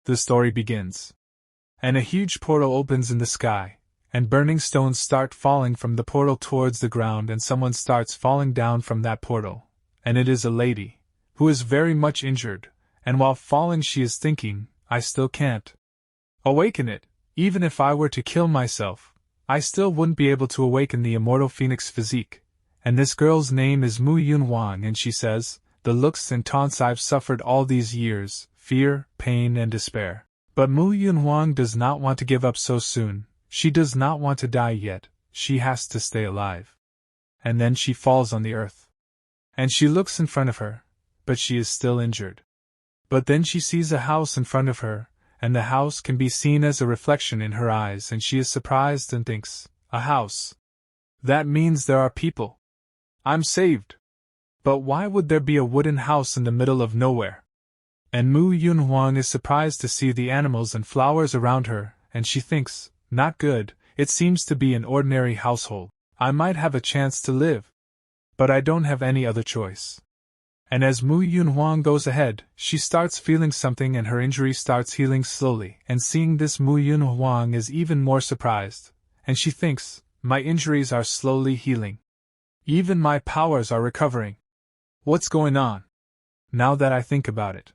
the story begins. And a huge portal opens in the sky, and burning stones start falling from the portal towards the ground, and someone starts falling down from that portal, and it is a lady, who is very much injured, and while falling she is thinking, I still can't awaken it. Even if I were to kill myself, I still wouldn't be able to awaken the immortal phoenix physique. And this girl's name is Mu Yun Huang, and she says, the looks and taunts I've suffered all these years, fear, pain and despair. But Mu Yun Huang does not want to give up so soon, she does not want to die yet, she has to stay alive. And then she falls on the earth. And she looks in front of her, but she is still injured. But then she sees a house in front of her, and the house can be seen as a reflection in her eyes, and she is surprised and thinks, a house. That means there are people. I'm saved. But why would there be a wooden house in the middle of nowhere? And Mu Yun Huang is surprised to see the animals and flowers around her, and she thinks, not good, it seems to be an ordinary household. I might have a chance to live. But I don't have any other choice. And as Mu Yun Huang goes ahead, she starts feeling something and her injury starts healing slowly, and seeing this Mu Yun Huang is even more surprised, and she thinks, my injuries are slowly healing. Even my powers are recovering. What's going on? Now that I think about it.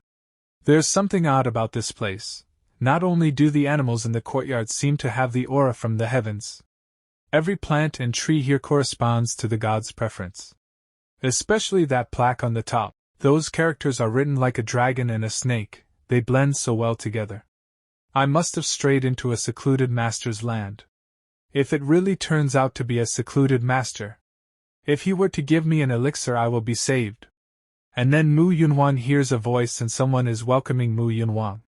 There's something odd about this place. Not only do the animals in the courtyard seem to have the aura from the heavens. Every plant and tree here corresponds to the god's preference. Especially that plaque on the top. Those characters are written like a dragon and a snake, they blend so well together. I must have strayed into a secluded master's land. If it really turns out to be a secluded master. If he were to give me an elixir, I will be saved. And then Mu Yun Huang hears a voice and someone is welcoming Mu Yun Huang.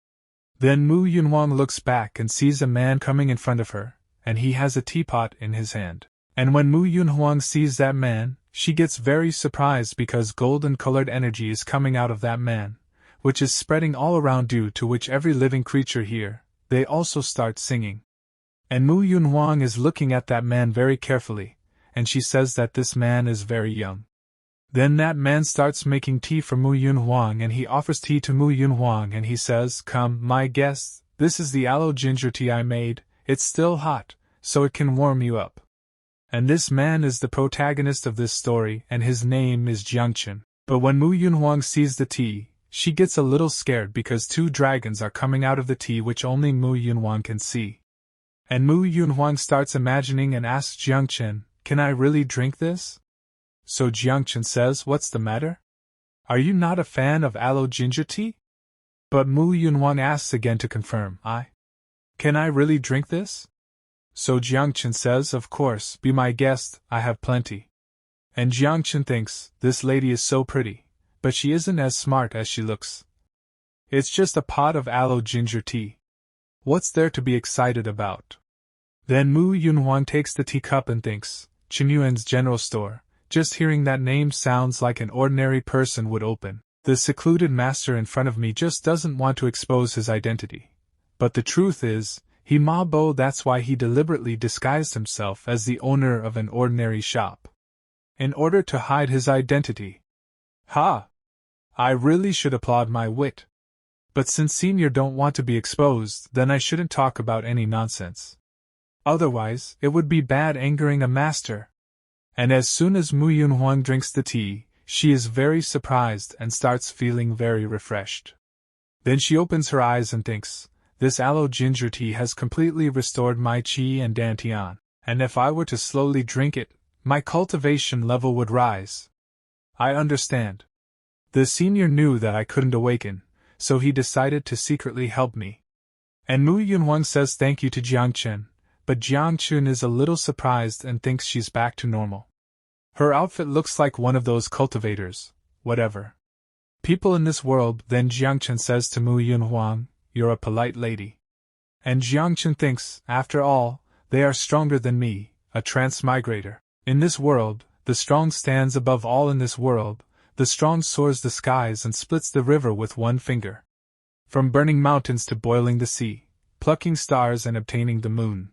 Then Mu Yun Huang looks back and sees a man coming in front of her, and he has a teapot in his hand. And when Mu Yun Huang sees that man, she gets very surprised because golden-colored energy is coming out of that man, which is spreading all around, due to which every living creature here, they also start singing. And Mu Yun Huang is looking at that man very carefully, and she says that this man is very young. Then that man starts making tea for Mu Yun Huang, and he offers tea to Mu Yun Huang, and he says, come, my guest, this is the aloe ginger tea I made, it's still hot, so it can warm you up. And this man is the protagonist of this story, and his name is Jiang Chen. But when Mu Yun Huang sees the tea, she gets a little scared because two dragons are coming out of the tea which only Mu Yun Huang can see. And Mu Yun Huang starts imagining and asks Jiang Chen, can I really drink this? So Jiang Chen says, what's the matter? Are you not a fan of aloe ginger tea? But Mu Yun Huang asks again to confirm, can I really drink this? So Jiang Chen says, of course, be my guest, I have plenty. And Jiang Chen thinks, this lady is so pretty, but she isn't as smart as she looks. It's just a pot of aloe ginger tea. What's there to be excited about? Then Mu Yun Huang takes the teacup and thinks, Qinyuan's general store. Just hearing that name sounds like an ordinary person would open. The secluded master in front of me just doesn't want to expose his identity. But the truth is, he Ma Bo, that's why he deliberately disguised himself as the owner of an ordinary shop. In order to hide his identity. Ha! I really should applaud my wit. But since senior don't want to be exposed, then I shouldn't talk about any nonsense. Otherwise, it would be bad angering a master. And as soon as Mu Yun Huang drinks the tea, she is very surprised and starts feeling very refreshed. Then she opens her eyes and thinks, this aloe ginger tea has completely restored my qi and dantian, and if I were to slowly drink it, my cultivation level would rise. I understand. The senior knew that I couldn't awaken, so he decided to secretly help me. And Mu Yun Huang says thank you to Jiang Chen, but Jiang Chen is a little surprised and thinks she's back to normal. Her outfit looks like one of those cultivators, whatever. People in this world. Then Jiang Chen says to Mu Yun Huang, you're a polite lady. And Jiang Chen thinks, after all, they are stronger than me, a transmigrator. In this world, the strong stands above all. In this world, the strong soars the skies and splits the river with one finger. From burning mountains to boiling the sea, plucking stars and obtaining the moon.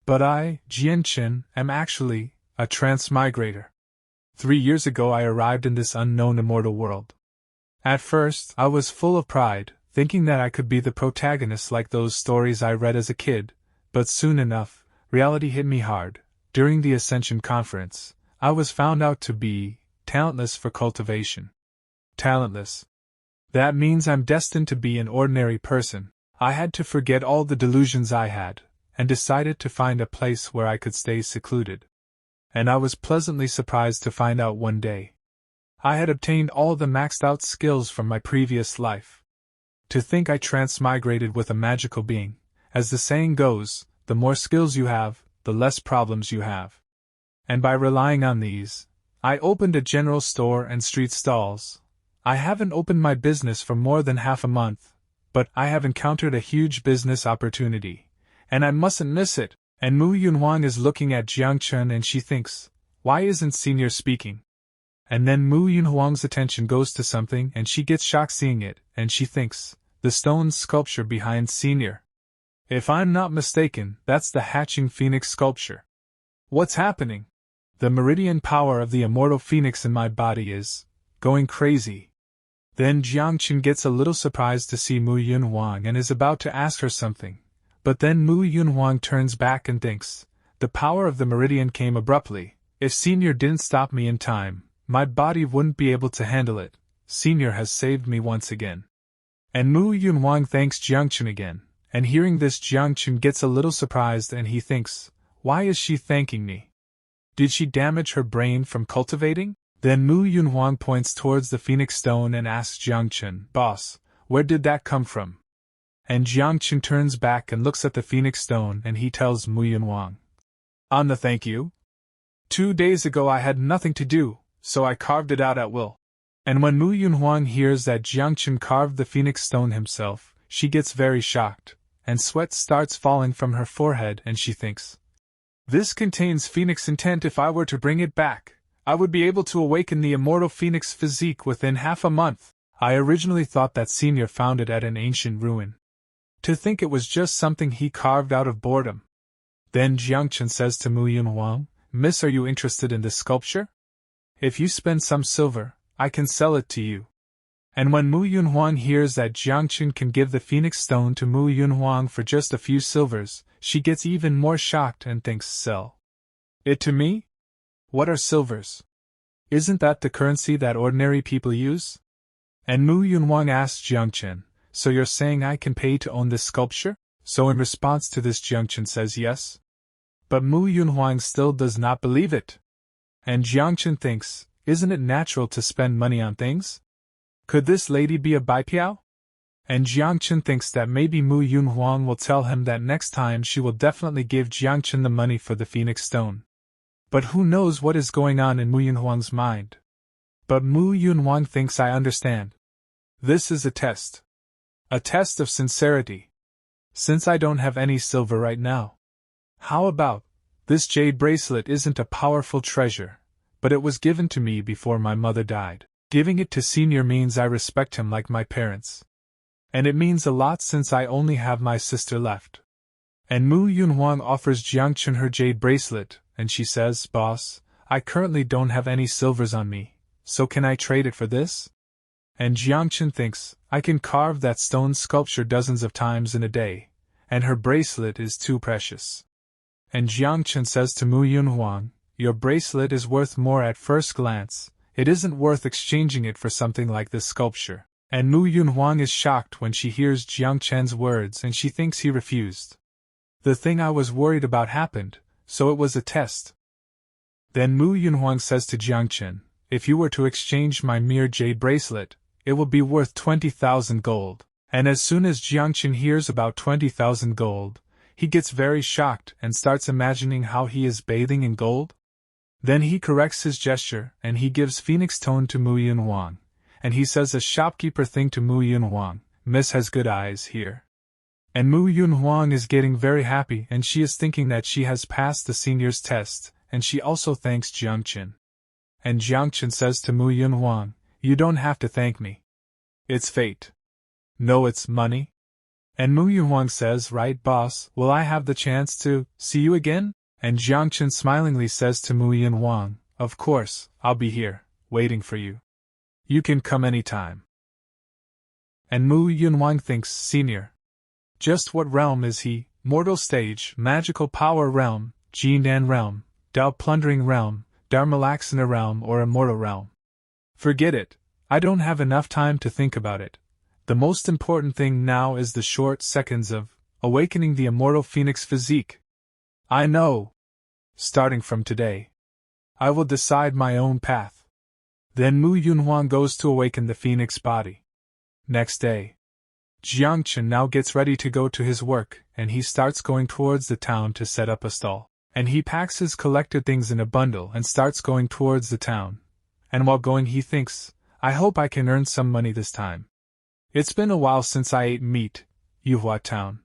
But I, Jiang Chen, am actually a transmigrator. 3 years ago I arrived in this unknown immortal world. At first, I was full of pride, thinking that I could be the protagonist like those stories I read as a kid, but soon enough, reality hit me hard. During the Ascension Conference, I was found out to be talentless for cultivation. Talentless. That means I'm destined to be an ordinary person. I had to forget all the delusions I had, and decided to find a place where I could stay secluded. And I was pleasantly surprised to find out one day I had obtained all the maxed out skills from my previous life. To think I transmigrated with a magical being. As the saying goes, the more skills you have, the less problems you have. And by relying on these, I opened a general store and street stalls. I haven't opened my business for more than half a month, but I have encountered a huge business opportunity, and I mustn't miss it. And Mu Yunhuang is looking at Jiang Chen and she thinks, why isn't Senior speaking? And then Mu Yunhuang's attention goes to something and she gets shocked seeing it, and she thinks, the stone sculpture behind Senior. If I'm not mistaken, that's the hatching phoenix sculpture. What's happening? The meridian power of the immortal phoenix in my body is going crazy. Then Jiang Chen gets a little surprised to see Mu Yunhuang and is about to ask her something. But then Mu Yunhuang turns back and thinks, the power of the meridian came abruptly. If Senior didn't stop me in time, my body wouldn't be able to handle it. Senior has saved me once again. And Mu Yunhuang thanks Jiang Chen again, and hearing this Jiang Chen gets a little surprised and he thinks, why is she thanking me? Did she damage her brain from cultivating? Then Mu Yunhuang points towards the phoenix stone and asks Jiang Chen, boss, where did that come from? And Jiang Chen turns back and looks at the phoenix stone and he tells Mu Yunhuang, on the thank you. 2 days ago I had nothing to do, so I carved it out at will. And when Mu Yunhuang hears that Jiang Chen carved the phoenix stone himself, she gets very shocked, and sweat starts falling from her forehead and she thinks, this contains phoenix intent. If I were to bring it back, I would be able to awaken the immortal phoenix physique within half a month. I originally thought that Senior found it at an ancient ruin. To think it was just something he carved out of boredom. Then Jiang Chen says to Mu Yunhuang, Miss, are you interested in this sculpture? If you spend some silver, I can sell it to you. And when Mu Yunhuang hears that Jiang Chen can give the phoenix stone to Mu Yunhuang for just a few silvers, she gets even more shocked and thinks, sell it to me? What are silvers? Isn't that the currency that ordinary people use? And Mu Yunhuang asks Jiang Chen, so you're saying I can pay to own this sculpture? So in response to this Jiang Chen says yes. But Mu Yunhuang still does not believe it. And Jiang Chen thinks, isn't it natural to spend money on things? Could this lady be a baipiao? And Jiang Chen thinks that maybe Mu Yunhuang will tell him that next time she will definitely give Jiang Chen the money for the phoenix stone. But who knows what is going on in Mu Yunhuang's mind? But Mu Yunhuang thinks I understand. This is a test. A test of sincerity. Since I don't have any silver right now. How about, this jade bracelet isn't a powerful treasure, but it was given to me before my mother died. Giving it to Senior means I respect him like my parents. And it means a lot since I only have my sister left. And Mu Yunhuang offers Jiang Chen her jade bracelet, and she says, boss, I currently don't have any silvers on me, so can I trade it for this? And Jiang Chen thinks, I can carve that stone sculpture dozens of times in a day, and her bracelet is too precious. And Jiang Chen says to Mu Yunhuang, your bracelet is worth more at first glance, it isn't worth exchanging it for something like this sculpture. And Mu Yunhuang is shocked when she hears Jiang Chen's words and she thinks he refused. The thing I was worried about happened, so it was a test. Then Mu Yunhuang says to Jiang Chen, if you were to exchange my mere jade bracelet, it will be worth 20,000 gold. And as soon as Jiang Chen hears about 20,000 gold, he gets very shocked and starts imagining how he is bathing in gold. Then he corrects his gesture and he gives phoenix tone to Mu Yunhuang, and he says a shopkeeper thing to Mu Yunhuang, Miss has good eyes here. And Mu Yunhuang is getting very happy and she is thinking that she has passed the senior's test, and she also thanks Jiang Chen. And Jiang Chen says to Mu Yunhuang, you don't have to thank me. It's fate. No, it's money. And Mu Yunhuang says, right boss, will I have the chance to see you again? And Jiang Chen smilingly says to Mu Yunhuang, of course, I'll be here, waiting for you. You can come anytime. And Mu Yunwang thinks, Senior. Just what realm is he? Mortal stage, magical power realm, Jindan realm, Dao plundering realm, Dharmalaxana realm, or immortal realm? Forget it. I don't have enough time to think about it. The most important thing now is the short seconds of awakening the immortal phoenix physique. I know. Starting from today, I will decide my own path. Then Mu Yunhuang goes to awaken the phoenix body. Next day, Jiang Chen now gets ready to go to his work, and he starts going towards the town to set up a stall. And he packs his collected things in a bundle and starts going towards the town. And while going he thinks, I hope I can earn some money this time. It's been a while since I ate meat, Yuhua Town.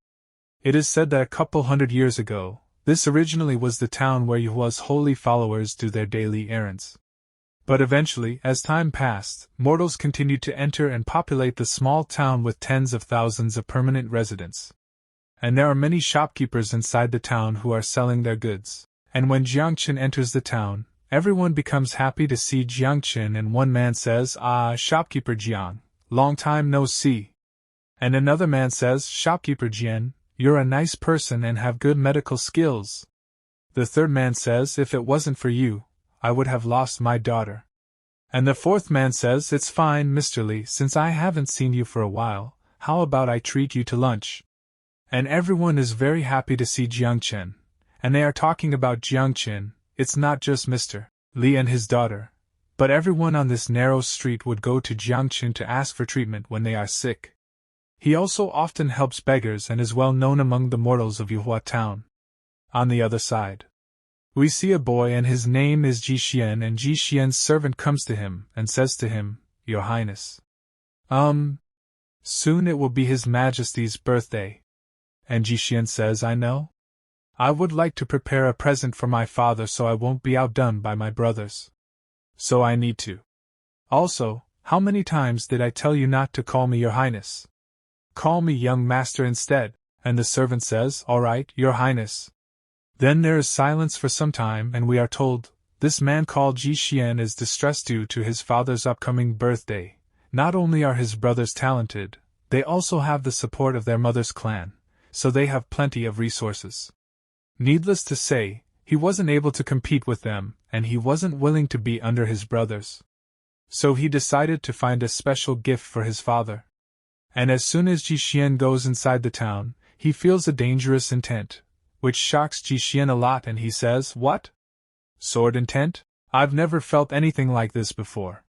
It is said that a couple hundred years ago, this originally was the town where Yuhua's holy followers do their daily errands. But eventually, as time passed, mortals continued to enter and populate the small town with tens of thousands of permanent residents. And there are many shopkeepers inside the town who are selling their goods. And when Jiang Chen enters the town, everyone becomes happy to see Jiang Chen, and one man says, Ah, shopkeeper Jiang, long time no see. And another man says, Shopkeeper Jian, you're a nice person and have good medical skills. The third man says, If it wasn't for you, I would have lost my daughter. And the fourth man says, It's fine, Mr. Li, since I haven't seen you for a while, how about I treat you to lunch? And everyone is very happy to see Jiang Chen. And they are talking about Jiang Chen. It's not just Mr. Li and his daughter, but everyone on this narrow street would go to Jiang Chen to ask for treatment when they are sick. He also often helps beggars and is well known among the mortals of Yuhua Town. On the other side, we see a boy and his name is Ji Xian, and Ji Xian's servant comes to him and says to him, Your Highness. Soon it will be His Majesty's birthday. And Ji Xian says, I know. I would like to prepare a present for my father so I won't be outdone by my brothers. So I need to. Also, how many times did I tell you not to call me Your Highness? Call me young master instead. And the servant says, All right, Your Highness. Then there is silence for some time, and we are told, this man called Ji Xian is distressed due to his father's upcoming birthday. Not only are his brothers talented, they also have the support of their mother's clan, so they have plenty of resources. Needless to say, he wasn't able to compete with them, and he wasn't willing to be under his brothers. So he decided to find a special gift for his father. And as soon as Ji Xian goes inside the town, he feels a dangerous intent, which shocks Ji Xian a lot, and he says, What? Sword intent? I've never felt anything like this before.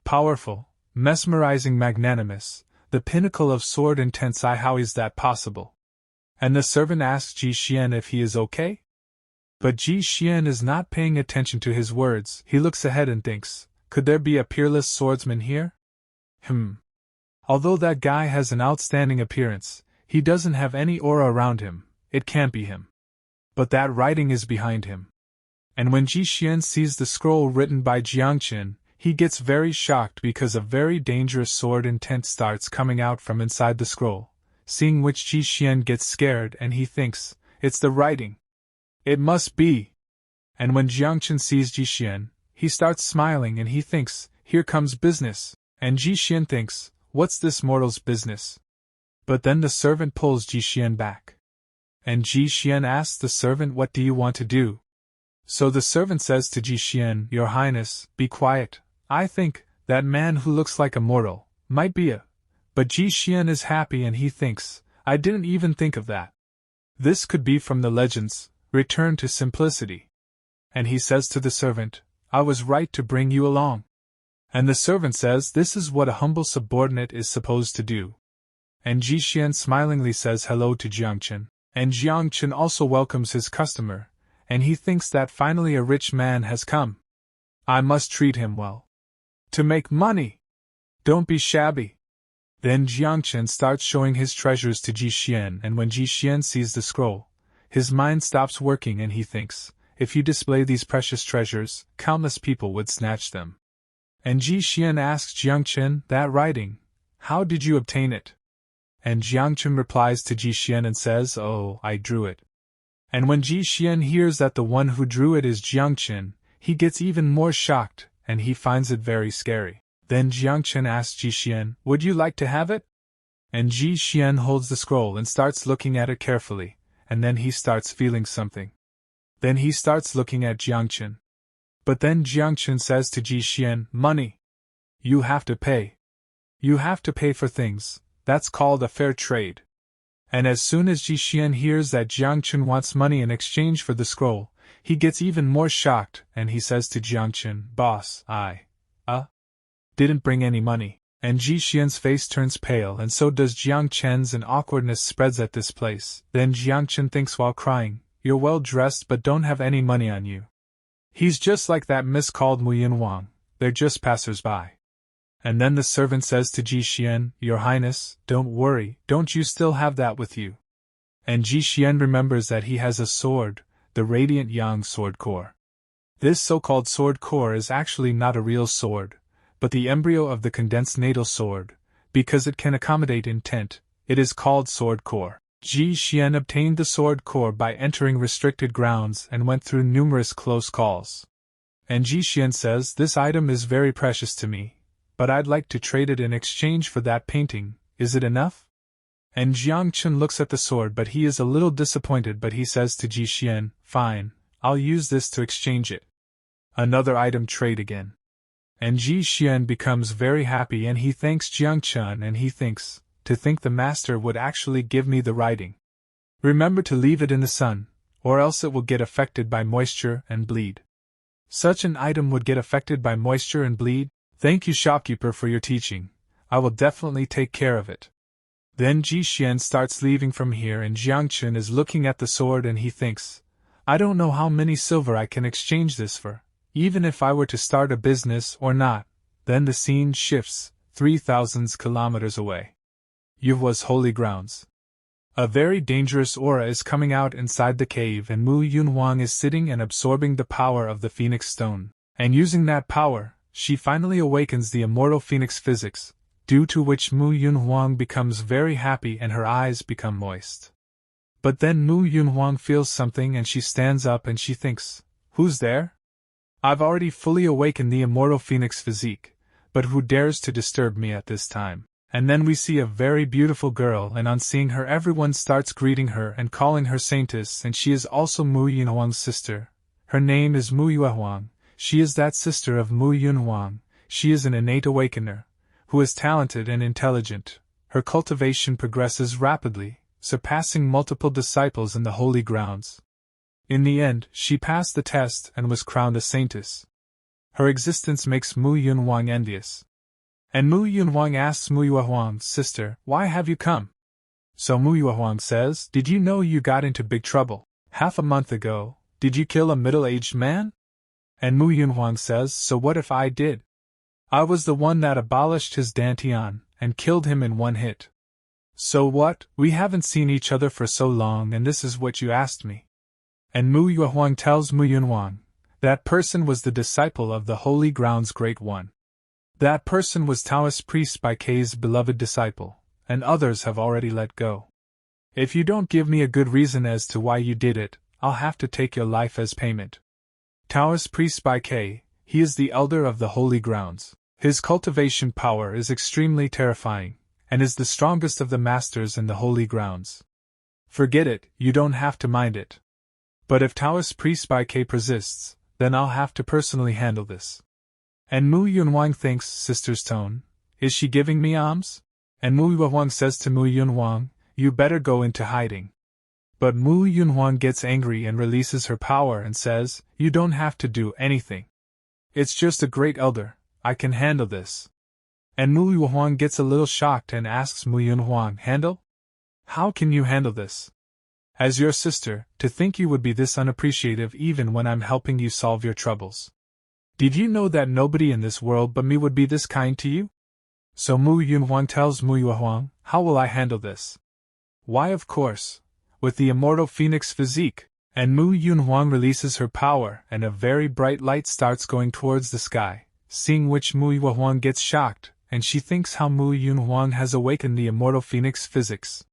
Powerful, mesmerizing, magnanimous, the pinnacle of sword intent. How is that possible? And the servant asks Ji Xian if he is okay? But Ji Xian is not paying attention to his words. He looks ahead and thinks, could there be a peerless swordsman here? Although that guy has an outstanding appearance, he doesn't have any aura around him. It can't be him. But that writing is behind him. And when Ji Xian sees the scroll written by Jiang Chen, he gets very shocked because a very dangerous sword intent starts coming out from inside the scroll, seeing which Ji Xian gets scared and he thinks, it's the writing. It must be. And when Jiang Chen sees Ji Xian, he starts smiling and he thinks, here comes business. And Ji Xian thinks, what's this mortal's business? But then the servant pulls Ji Xian back. And Ji Xian asks the servant, what do you want to do? So the servant says to Ji Xian, Your Highness, be quiet. I think that man who looks like a mortal might be a. But Ji Xian is happy and he thinks, I didn't even think of that. This could be from the legends, return to simplicity. And he says to the servant, I was right to bring you along. And the servant says this is what a humble subordinate is supposed to do. And Ji Xian smilingly says hello to Jiang Chen. And Jiang Chen also welcomes his customer, and he thinks that finally a rich man has come. I must treat him well. To make money! Don't be shabby. Then Jiang Chen starts showing his treasures to Ji Xian, and when Ji Xian sees the scroll, his mind stops working and he thinks, if you display these precious treasures, countless people would snatch them. And Ji Xian asks Jiang Chen, that writing, how did you obtain it? And Jiang Chen replies to Ji Xian and says, Oh, I drew it. And when Ji Xian hears that the one who drew it is Jiang Chen, he gets even more shocked, and he finds it very scary. Then Jiang Chen asks Ji Xian, would you like to have it? And Ji Xian holds the scroll and starts looking at it carefully, and then he starts feeling something. Then he starts looking at Jiang Chen. But then Jiang Chen says to Ji Xian, "Money. You have to pay. You have to pay for things, that's called a fair trade." And as soon as Ji Xian hears that Jiang Chen wants money in exchange for the scroll, he gets even more shocked, and he says to Jiang Chen, "Boss, I didn't bring any money." And Ji Xian's face turns pale, and so does Jiang Chen's, and awkwardness spreads at this place. Then Jiang Chen thinks while crying, "You're well dressed but don't have any money on you." He's just like that miss called Mu Yun Wang, they're just passers-by. And then the servant says to Ji Xian, "Your Highness, don't worry, don't you still have that with you?" And Ji Xian remembers that he has a sword, the Radiant Yang Sword Core. This so-called sword core is actually not a real sword, but the embryo of the condensed natal sword. Because it can accommodate intent, it is called sword core. Ji Xian obtained the sword core by entering restricted grounds and went through numerous close calls. And Ji Xian says, "This item is very precious to me, but I'd like to trade it in exchange for that painting, is it enough?" And Jiang Chen looks at the sword, but he is a little disappointed, but he says to Ji Xian, "Fine, I'll use this to exchange it. Another item trade again." And Ji Xian becomes very happy and he thanks Jiang Chen, and he thinks, "To think the master would actually give me the writing. Remember to leave it in the sun, or else it will get affected by moisture and bleed." Such an item would get affected by moisture and bleed? Thank you, shopkeeper, for your teaching. I will definitely take care of it. Then Ji Xian starts leaving from here, and Jiang Chen is looking at the sword and he thinks, "I don't know how many silver I can exchange this for, even if I were to start a business or not." Then the scene shifts, 3,000 kilometers away. Yuhwa's holy grounds. A very dangerous aura is coming out inside the cave, and Mu Yun Wang is sitting and absorbing the power of the Phoenix Stone. And using that power, she finally awakens the immortal Phoenix physics, due to which Mu Yun Wang becomes very happy and her eyes become moist. But then Mu Yun Wang feels something and she stands up and she thinks, "Who's there? I've already fully awakened the immortal Phoenix physique, but who dares to disturb me at this time?" And then we see a very beautiful girl, and on seeing her everyone starts greeting her and calling her Saintess, and she is also Mu Yun Wang's sister. Her name is Mu Yue Huang. She is that sister of Mu Yun Wang. She is an innate awakener, who is talented and intelligent. Her cultivation progresses rapidly, surpassing multiple disciples in the holy grounds. In the end, she passed the test and was crowned a saintess. Her existence makes Mu Yun Wang envious. And Mu Yun Wang asks Mu Yue Huang, "Sister, why have you come?" So Mu Yue Huang says, "Did you know you got into big trouble? Half a month ago, did you kill a middle-aged man?" And Mu Yun Huang says, "So what if I did? I was the one that abolished his dantian, and killed him in one hit. So what? We haven't seen each other for so long, and this is what you asked me." And Mu Yue Huang tells Mu Yun Wang, "That person was the disciple of the Holy Ground's Great One. That person was Taoist priest Bai Kei's beloved disciple, and others have already let go. If you don't give me a good reason as to why you did it, I'll have to take your life as payment." Taoist priest Bai Kei, he is the elder of the Holy Grounds. His cultivation power is extremely terrifying, and is the strongest of the masters in the Holy Grounds. Forget it, you don't have to mind it. But if Taoist priest Bai Kei persists, then I'll have to personally handle this. And Mu Yun Wang thinks, "Sister's tone, is she giving me alms?" And Mu Yue Huang says to Mu Yun Wang, "You better go into hiding." But Mu Yun Wang gets angry and releases her power and says, "You don't have to do anything. It's just a great elder, I can handle this." And Mu Yue Huang gets a little shocked and asks Mu Yun Wang, "Handle? How can you handle this? As your sister, to think you would be this unappreciative even when I'm helping you solve your troubles. Did you know that nobody in this world but me would be this kind to you?" So Mu Yun Wang tells Mu Yue Huang, "How will I handle this?" Why, of course, with the immortal Phoenix physique. And Mu Yun Huang releases her power, and a very bright light starts going towards the sky, seeing which Mu Yue Huang gets shocked, and she thinks how Mu Yun Huang has awakened the immortal Phoenix physics.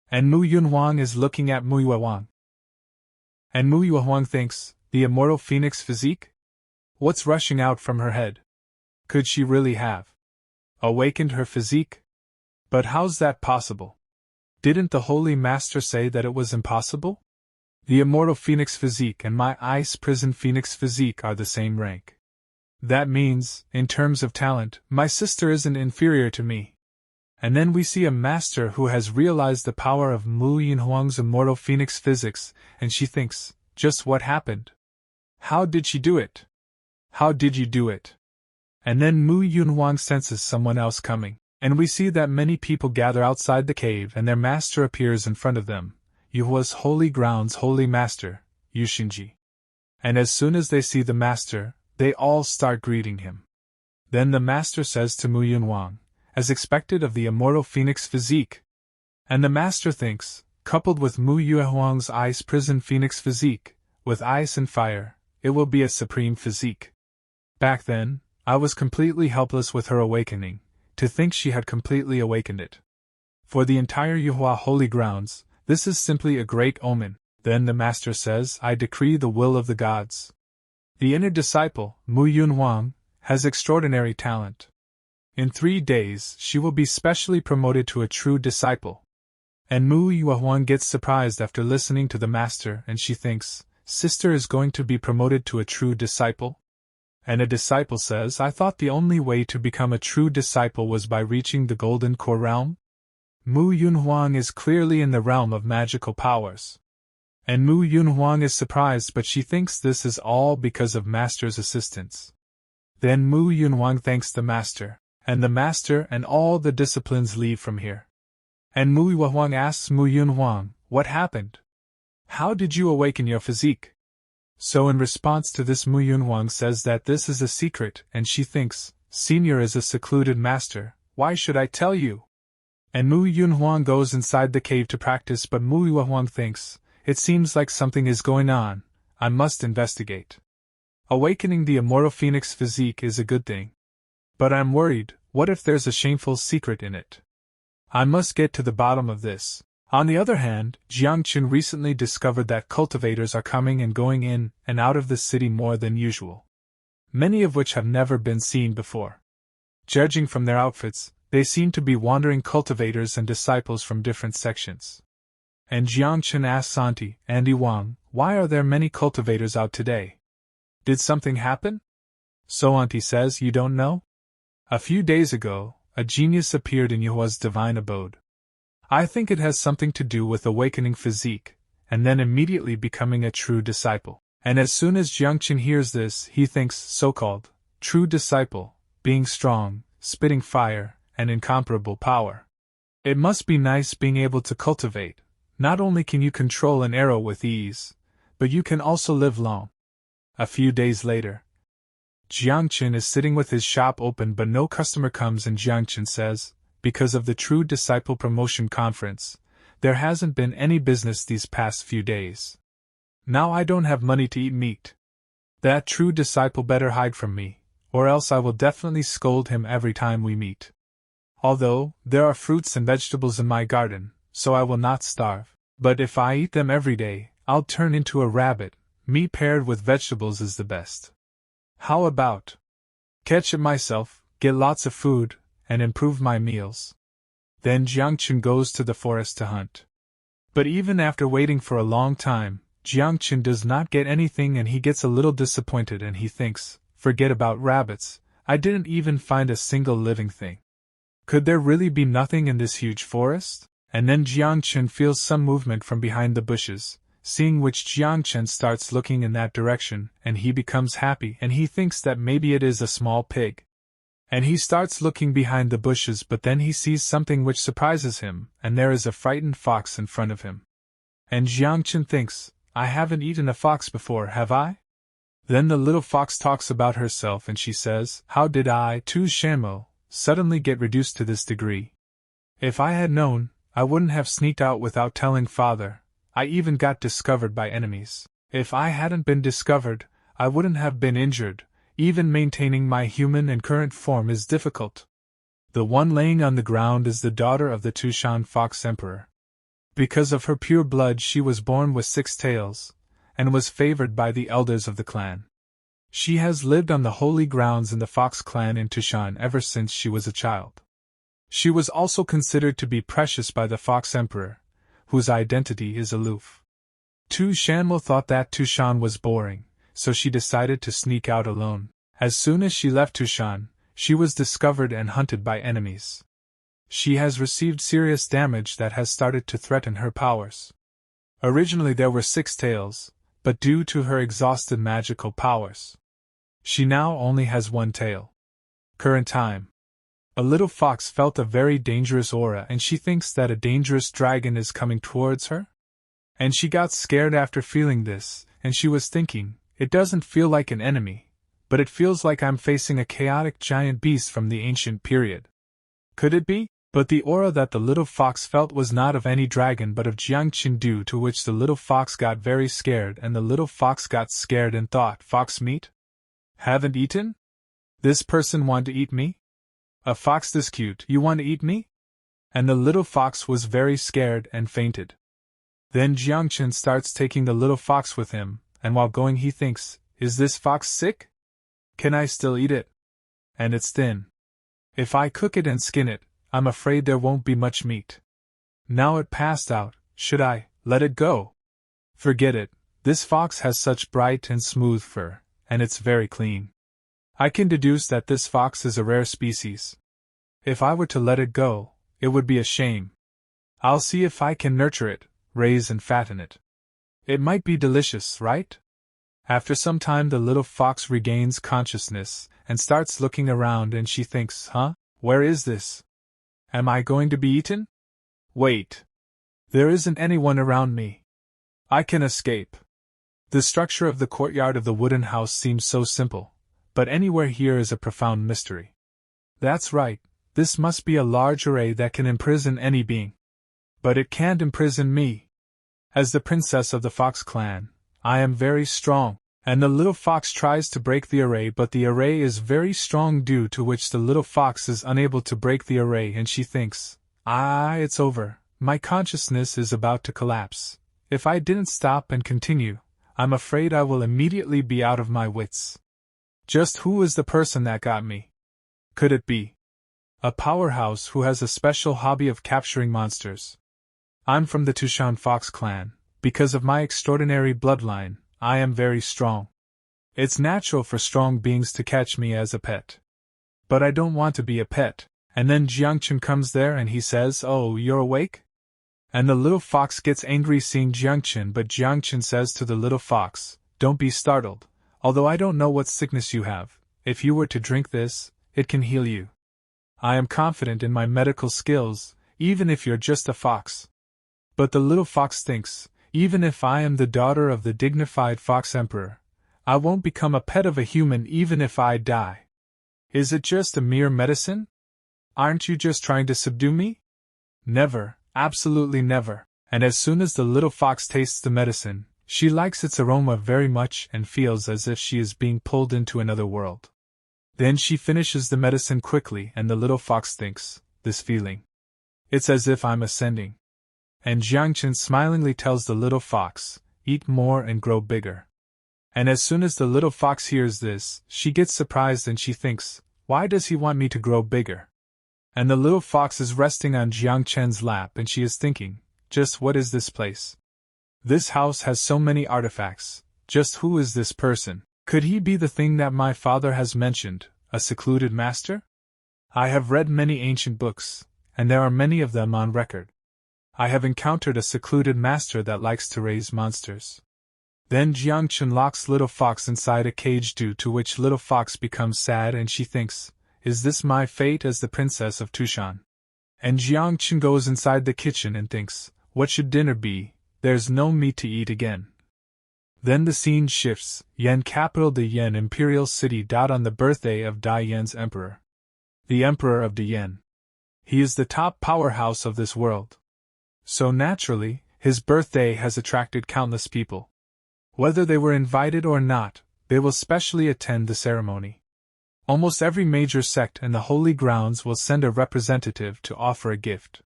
And Mu Yun Huang is looking at Mu Yue Huang. And Mu Yue Huang thinks, the immortal Phoenix physique? What's rushing out from her head? Could she really have awakened her physique? But how's that possible? Didn't the Holy Master say that it was impossible? The immortal phoenix physique and my ice prison phoenix physique are the same rank. That means, in terms of talent, my sister isn't inferior to me. And then we see a master who has realized the power of Mu Yunhuang's immortal phoenix physics, and she thinks, just what happened? How did she do it? How did you do it? And then Mu Yunhuang senses someone else coming, and we see that many people gather outside the cave and their master appears in front of them, Yuhua's holy grounds holy master, Yushinji. And as soon as they see the master, they all start greeting him. Then the master says to Mu Yunhuang, as expected of the immortal phoenix physique. And the master thinks, coupled with Mu Yunhuang's ice prison phoenix physique, with ice and fire, it will be a supreme physique. Back then, I was completely helpless with her awakening, to think she had completely awakened it. For the entire Yuhua holy grounds, this is simply a great omen. Then the master says, I decree the will of the gods. The inner disciple, Mu Yunhuang, has extraordinary talent. In 3 days she will be specially promoted to a true disciple. And Mu Yunhuang gets surprised after listening to the master and she thinks, sister is going to be promoted to a true disciple? And a disciple says, I thought the only way to become a true disciple was by reaching the golden core realm? Mu Yunhuang is clearly in the realm of magical powers. And Mu Yunhuang is surprised but she thinks this is all because of master's assistance. Then Mu Yunhuang thanks the master, and the master and all the disciplines leave from here. And Mu Yunhuang asks Mu Yunhuang, what happened? How did you awaken your physique? So in response to this Mu Yunhuang says that this is a secret and she thinks, Senior is a secluded master, why should I tell you? And Mu Yunhuang goes inside the cave to practice but Mu Yunhuang thinks, it seems like something is going on, I must investigate. Awakening the immortal phoenix physique is a good thing. But I'm worried, what if there's a shameful secret in it? I must get to the bottom of this. On the other hand, Jiang Chen recently discovered that cultivators are coming and going in and out of the city more than usual. Many of which have never been seen before. Judging from their outfits, they seem to be wandering cultivators and disciples from different sections. And Jiang Chen asks Auntie, Andy Wang, why are there many cultivators out today? Did something happen? So Auntie says, you don't know? A few days ago, a genius appeared in Yuhua's divine abode. I think it has something to do with awakening physique, and then immediately becoming a true disciple. And as soon as Jiang Chen hears this, he thinks, so-called, true disciple, being strong, spitting fire, and incomparable power. It must be nice being able to cultivate. Not only can you control an arrow with ease, but you can also live long. A few days later, Jiang Chen is sitting with his shop open but no customer comes and Jiang Chen says, because of the True Disciple Promotion Conference, there hasn't been any business these past few days. Now I don't have money to eat meat. That true disciple better hide from me, or else I will definitely scold him every time we meet. Although, there are fruits and vegetables in my garden, so I will not starve, but if I eat them every day, I'll turn into a rabbit. Meat paired with vegetables is the best. How about catch it myself, get lots of food, and improve my meals? Then Jiang Chen goes to the forest to hunt. But even after waiting for a long time, Jiang Chen does not get anything and he gets a little disappointed and he thinks, forget about rabbits, I didn't even find a single living thing. Could there really be nothing in this huge forest? And then Jiang Chen feels some movement from behind the bushes, seeing which Jiang Chen starts looking in that direction, and he becomes happy and he thinks that maybe it is a small pig. And he starts looking behind the bushes but then he sees something which surprises him, and there is a frightened fox in front of him. And Jiang Chen thinks, I haven't eaten a fox before, have I? Then the little fox talks about herself and she says, how did I, Tu Shanmo, suddenly get reduced to this degree? If I had known, I wouldn't have sneaked out without telling father. I even got discovered by enemies. If I hadn't been discovered, I wouldn't have been injured. Even maintaining my human and current form is difficult. The one laying on the ground is the daughter of the Tushan Fox Emperor. Because of her pure blood she was born with 6 tails, and was favored by the elders of the clan. She has lived on the holy grounds in the Fox clan in Tushan ever since she was a child. She was also considered to be precious by the Fox Emperor, whose identity is aloof. Tu Shanmo thought that Tushan was boring, so she decided to sneak out alone. As soon as she left Tushan, she was discovered and hunted by enemies. She has received serious damage that has started to threaten her powers. Originally there were 6 tails, but due to her exhausted magical powers, she now only has 1 tail. Current time. A little fox felt a very dangerous aura and she thinks that a dangerous dragon is coming towards her? And she got scared after feeling this, and she was thinking, it doesn't feel like an enemy, but it feels like I'm facing a chaotic giant beast from the ancient period. Could it be? But the aura that the little fox felt was not of any dragon but of Jiang Chen, due to which the little fox got very scared, and the little fox got scared and thought, fox meat? Haven't eaten? This person want to eat me? A fox this cute, you want to eat me? And the little fox was very scared and fainted. Then Jiang Chen starts taking the little fox with him, and while going he thinks, is this fox sick? Can I still eat it? And it's thin. If I cook it and skin it, I'm afraid there won't be much meat. Now it passed out, should I let it go? Forget it, this fox has such bright and smooth fur, and it's very clean. I can deduce that this fox is a rare species. If I were to let it go, it would be a shame. I'll see if I can nurture it, raise and fatten it. It might be delicious, right? After some time the little fox regains consciousness and starts looking around, and she thinks, where is this? Am I going to be eaten? Wait. There isn't anyone around me. I can escape. The structure of the courtyard of the wooden house seems so simple, but anywhere here is a profound mystery. That's right, this must be a large array that can imprison any being. But it can't imprison me. As the princess of the Fox clan, I am very strong, and the little fox tries to break the array, but the array is very strong, due to which the little fox is unable to break the array, and she thinks, it's over, my consciousness is about to collapse. If I didn't stop and continue, I'm afraid I will immediately be out of my wits. Just who is the person that got me? Could it be a powerhouse who has a special hobby of capturing monsters? I'm from the Tushan Fox clan. Because of my extraordinary bloodline, I am very strong. It's natural for strong beings to catch me as a pet. But I don't want to be a pet. And then Jiang Chen comes there and he says, oh, you're awake? And the little fox gets angry seeing Jiang Chen, but Jiang Chen says to the little fox, don't be startled, although I don't know what sickness you have, if you were to drink this, it can heal you. I am confident in my medical skills, even if you're just a fox. But the little fox thinks, even if I am the daughter of the dignified Fox Emperor, I won't become a pet of a human even if I die. Is it just a mere medicine? Aren't you just trying to subdue me? Never, absolutely never. And as soon as the little fox tastes the medicine, she likes its aroma very much and feels as if she is being pulled into another world. Then she finishes the medicine quickly, and the little fox thinks, this feeling. It's as if I'm ascending. And Jiang Chen smilingly tells the little fox, eat more and grow bigger. And as soon as the little fox hears this, she gets surprised and she thinks, why does he want me to grow bigger? And the little fox is resting on Jiang Chen's lap and she is thinking, just what is this place? This house has so many artifacts, just who is this person? Could he be the thing that my father has mentioned, a secluded master? I have read many ancient books, and there are many of them on record. I have encountered a secluded master that likes to raise monsters. Then Jiang Chen locks Little Fox inside a cage, due to which Little Fox becomes sad and she thinks, is this my fate as the princess of Tushan? And Jiang Chen goes inside the kitchen and thinks, what should dinner be? There's no meat to eat again. Then the scene shifts, Yen capital the Yen imperial city. On the birthday of Dai Yen's emperor. The emperor of the Yen. He is the top powerhouse of this world. So naturally, his birthday has attracted countless people. Whether they were invited or not, they will specially attend the ceremony. Almost every major sect in the holy grounds will send a representative to offer a gift.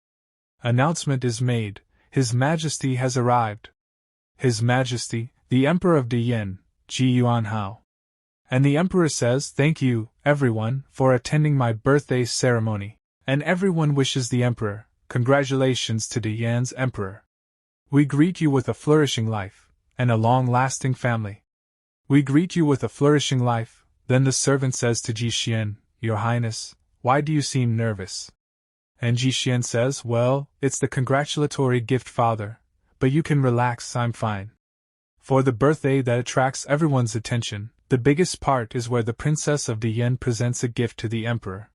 Announcement is made, His Majesty has arrived. His Majesty, the Emperor of the Yen, Ji Yuan Hao. And the Emperor says, thank you, everyone, for attending my birthday ceremony. And everyone wishes the emperor, "Congratulations to Dian's emperor. We greet you with a flourishing life, and a long-lasting family." "We greet you with a flourishing life." Then the servant says to Jixian, "Your Highness, why do you seem nervous?" And Jixian says, "Well, it's the congratulatory gift, father, but you can relax, I'm fine." For the birthday that attracts everyone's attention, the biggest part is where the Princess of Dian presents a gift to the emperor.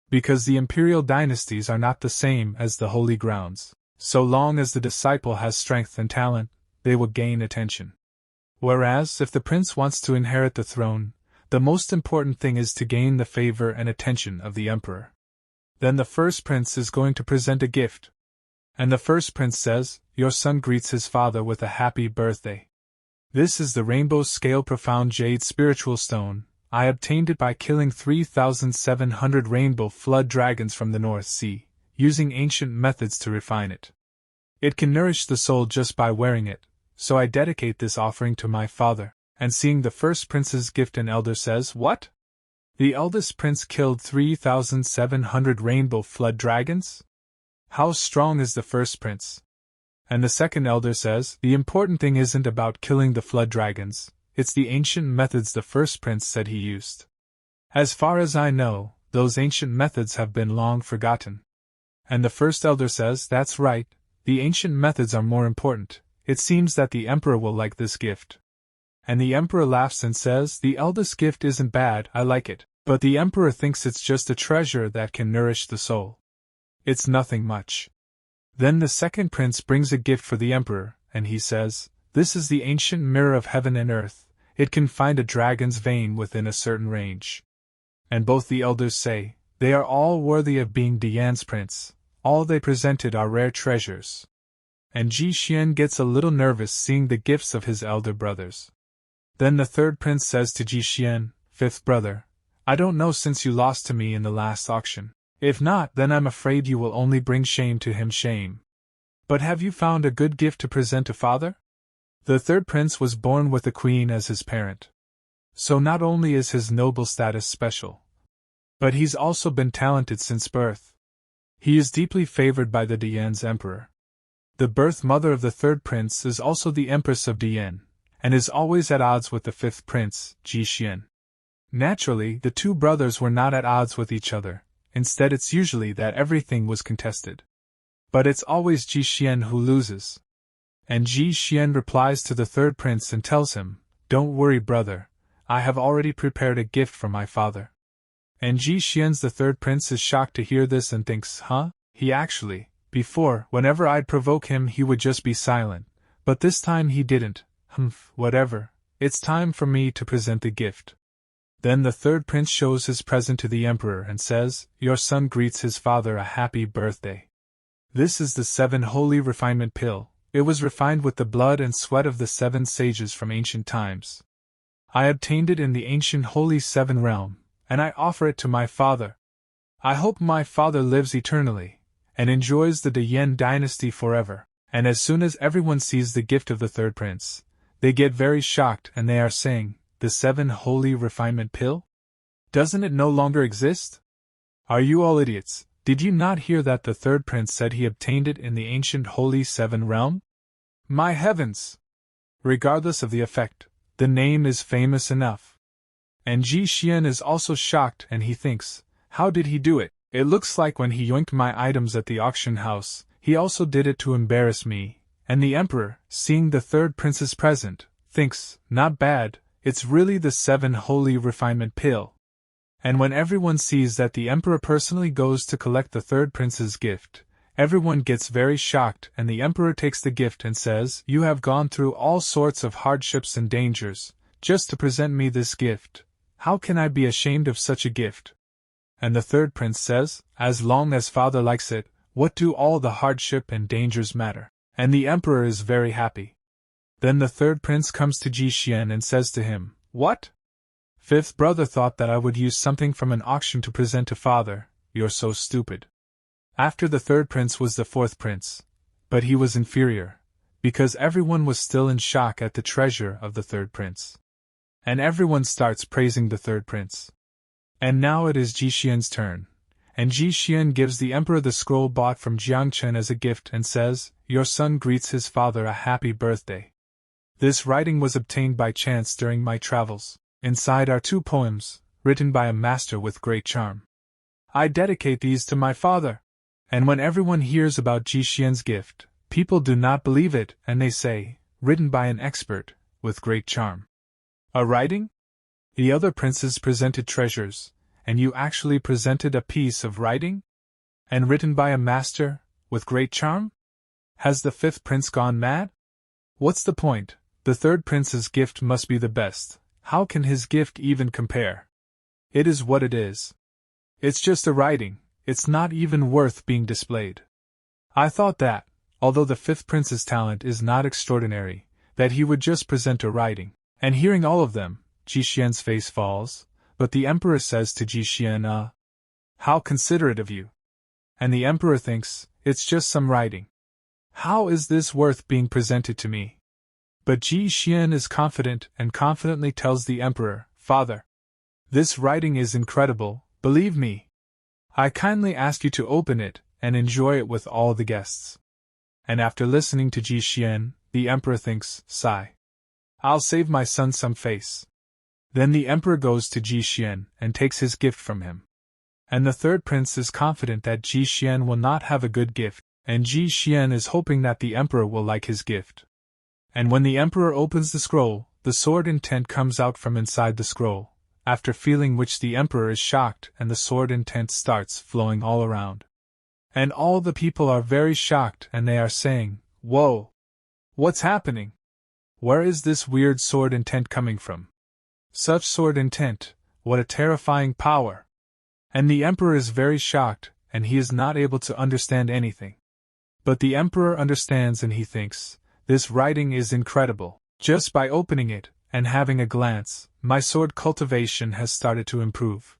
Because the imperial dynasties are not the same as the holy grounds, so long as the disciple has strength and talent, they will gain attention. Whereas, if the prince wants to inherit the throne, the most important thing is to gain the favor and attention of the emperor. Then the first prince is going to present a gift. And the first prince says, "Your son greets his father with a happy birthday. This is the rainbow-scale profound jade spiritual stone. I obtained it by killing 3,700 rainbow flood dragons from the North Sea, using ancient methods to refine it. It can nourish the soul just by wearing it, so I dedicate this offering to my father." And seeing the first prince's gift, an elder says, "What? The eldest prince killed 3,700 rainbow flood dragons? How strong is the first prince?" And the second elder says, "The important thing isn't about killing the flood dragons, it's the ancient methods the first prince said he used. As far as I know, those ancient methods have been long forgotten." And the first elder says, "That's right, the ancient methods are more important. It seems that the emperor will like this gift." And the emperor laughs and says, "The eldest gift isn't bad, I like it, but the emperor thinks it's just a treasure that can nourish the soul. It's nothing much." Then the second prince brings a gift for the emperor, and he says, "This is the ancient mirror of heaven and earth. It can find a dragon's vein within a certain range." And both the elders say, "They are all worthy of being Dian's prince. All they presented are rare treasures." And Jixian gets a little nervous seeing the gifts of his elder brothers. Then the third prince says to Jixian, "Fifth brother, I don't know since you lost to me in the last auction. If not, then I'm afraid you will only bring shame to him, shame. But have you found a good gift to present to father?" The third prince was born with a queen as his parent. So not only is his noble status special, but he's also been talented since birth. He is deeply favored by the Dian's emperor. The birth mother of the third prince is also the empress of Dian, and is always at odds with the fifth prince, Jixian. Naturally, the two brothers were not at odds with each other. Instead, it's usually that everything was contested. But it's always Jixian who loses. And Jixian replies to the third prince and tells him, "Don't worry, brother, I have already prepared a gift for my father." And Jixian's the third prince is shocked to hear this and thinks, He actually, before, whenever I'd provoke him he would just be silent, but this time he didn't. Whatever, it's time for me to present the gift." Then the third prince shows his present to the emperor and says, "Your son greets his father a happy birthday. This is the 7 holy refinement pill. It was refined with the blood and sweat of the 7 sages from ancient times. I obtained it in the ancient holy 7 realm, and I offer it to my father. I hope my father lives eternally, and enjoys the Dian dynasty forever." And as soon as everyone sees the gift of the third prince, they get very shocked and they are saying, "The 7 holy refinement pill? Doesn't it no longer exist? Are you all idiots? Did you not hear that the third prince said he obtained it in the ancient holy 7 realm? My heavens! Regardless of the effect, the name is famous enough." And Jixian is also shocked and he thinks, "How did he do it? It looks like when he yoinked my items at the auction house, he also did it to embarrass me." And the emperor, seeing the third prince's present, thinks, "Not bad, it's really the 7 holy refinement pill." And when everyone sees that the emperor personally goes to collect the third prince's gift, everyone gets very shocked and the emperor takes the gift and says, "You have gone through all sorts of hardships and dangers, just to present me this gift. How can I be ashamed of such a gift?" And the third prince says, "As long as father likes it, what do all the hardship and dangers matter?" And the emperor is very happy. Then the third prince comes to Jixian and says to him, "What? Fifth brother thought that I would use something from an auction to present to father. You're so stupid." After the third prince was the fourth prince, but he was inferior, because everyone was still in shock at the treasure of the third prince. And everyone starts praising the third prince. And now it is Jixian's turn, and Ji Xian gives the emperor the scroll bought from Jiang Chen as a gift and says, "Your son greets his father a happy birthday. This writing was obtained by chance during my travels. Inside are 2 poems, written by a master with great charm. I dedicate these to my father." And when everyone hears about Ji Xian's gift, people do not believe it, and they say, "Written by an expert, with great charm." A writing? The other princes presented treasures, and you actually presented a piece of writing? And written by a master, with great charm? Has the 5th prince gone mad? What's the point? The 3rd prince's gift must be the best. How can his gift even compare? It is what it is. It's just a writing, it's not even worth being displayed. I thought that, although the 5th prince's talent is not extraordinary, that he would just present a writing. And hearing all of them, Ji Xian's face falls, but the emperor says to Ji Xian, "How considerate of you." And the emperor thinks, "It's just some writing. How is this worth being presented to me?" But Ji Xian is confident and confidently tells the emperor, "Father, this writing is incredible, believe me. I kindly ask you to open it and enjoy it with all the guests." And after listening to Ji Xian, the emperor thinks, sigh, "I'll save my son some face." Then the emperor goes to Ji Xian and takes his gift from him. And the 3rd prince is confident that Ji Xian will not have a good gift, and Ji Xian is hoping that the emperor will like his gift. And when the emperor opens the scroll, the sword intent comes out from inside the scroll, after feeling which the emperor is shocked and the sword intent starts flowing all around. And all the people are very shocked and they are saying, "Whoa! What's happening? Where is this weird sword intent coming from? Such sword intent, what a terrifying power!" And the emperor is very shocked, and he is not able to understand anything. But the emperor understands and he thinks, "This writing is incredible. Just by opening it, and having a glance, my sword cultivation has started to improve.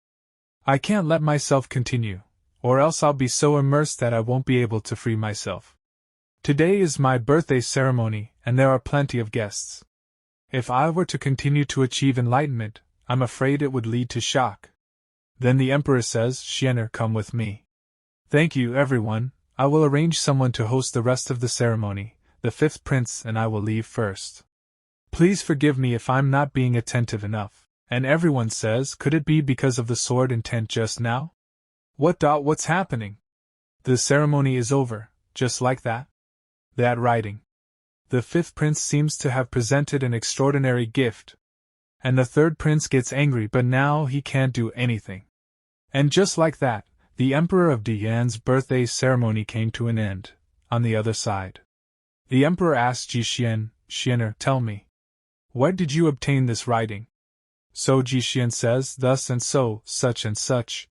I can't let myself continue, or else I'll be so immersed that I won't be able to free myself. Today is my birthday ceremony, and there are plenty of guests. If I were to continue to achieve enlightenment, I'm afraid it would lead to shock." Then the emperor says, "Xianer, come with me." "Thank you, everyone. I will arrange someone to host the rest of the ceremony. The 5th prince and I will leave first. Please forgive me if I'm not being attentive enough." And everyone says, "Could it be because of the sword intent just now? What's happening?" The ceremony is over, just like that. That writing. The 5th prince seems to have presented an extraordinary gift. And the 3rd prince gets angry, but now he can't do anything. And just like that, the emperor of Dian's birthday ceremony came to an end. On the other side, the emperor asked Ji Xian, "Xianer, tell me, where did you obtain this writing?" So Ji Xian says, "Thus and so, such and such."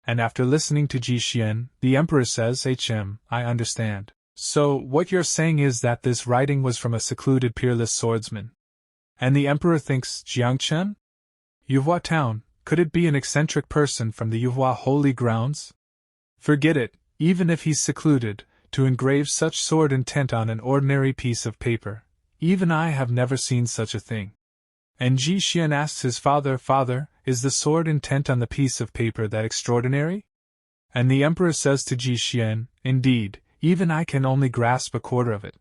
And after listening to Ji Xian, the emperor says, "I understand. So, what you're saying is that this writing was from a secluded peerless swordsman." And the emperor thinks, "Jiang Chen? Yuhua town, could it be an eccentric person from the Yuhua holy grounds? Forget it, even if he's secluded, to engrave such sword intent on an ordinary piece of paper. Even I have never seen such a thing." And Ji Xian asks his father, "Father, is the sword intent on the piece of paper that extraordinary?" And the emperor says to Ji Xian, "Indeed, even I can only grasp a quarter of it."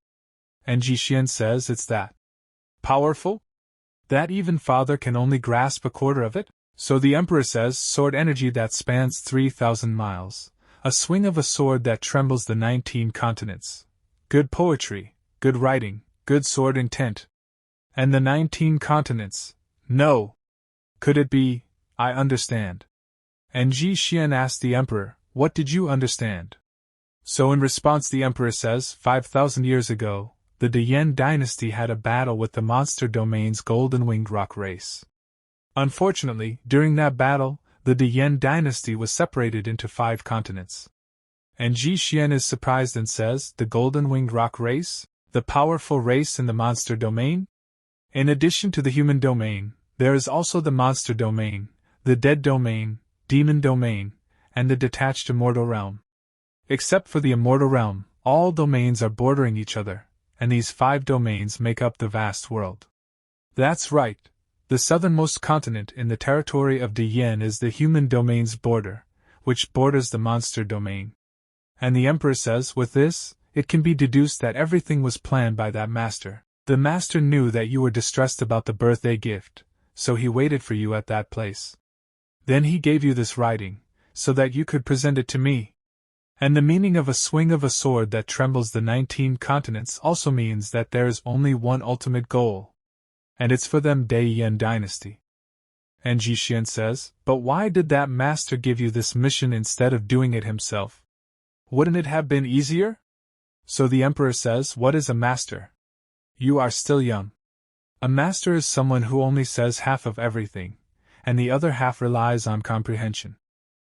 And Ji Xian says, "It's that powerful? That even father can only grasp a quarter of it?" So the emperor says, "Sword energy that spans 3,000 miles. A swing of a sword that trembles the 19 continents. Good poetry, good writing, good sword intent. And the 19 continents. No! Could it be, I understand." And Ji Xian asked the emperor, "What did you understand?" So in response the emperor says, 5,000 years ago, the Dian dynasty had a battle with the monster domain's golden-winged rock race. Unfortunately, during that battle, the Dian dynasty was separated into 5 continents. And Ji Xian is surprised and says, "The golden-winged rock race? The powerful race in the monster domain? In addition to the human domain, there is also the monster domain, the dead domain, demon domain, and the detached immortal realm. Except for the immortal realm, all domains are bordering each other, and these 5 domains make up the vast world." That's right. The southernmost continent in the territory of Dian is the human domain's border, which borders the monster domain. And the Emperor says, with this, it can be deduced that everything was planned by that master. The master knew that you were distressed about the birthday gift, so he waited for you at that place. Then he gave you this writing, so that you could present it to me. And the meaning of a swing of a sword that trembles the 19 continents also means that there is only one ultimate goal. And it's for them Dai dynasty. And Jiang Chen says, but why did that master give you this mission instead of doing it himself? Wouldn't it have been easier? So the Emperor says, what is a master? You are still young. A master is someone who only says half of everything, and the other half relies on comprehension.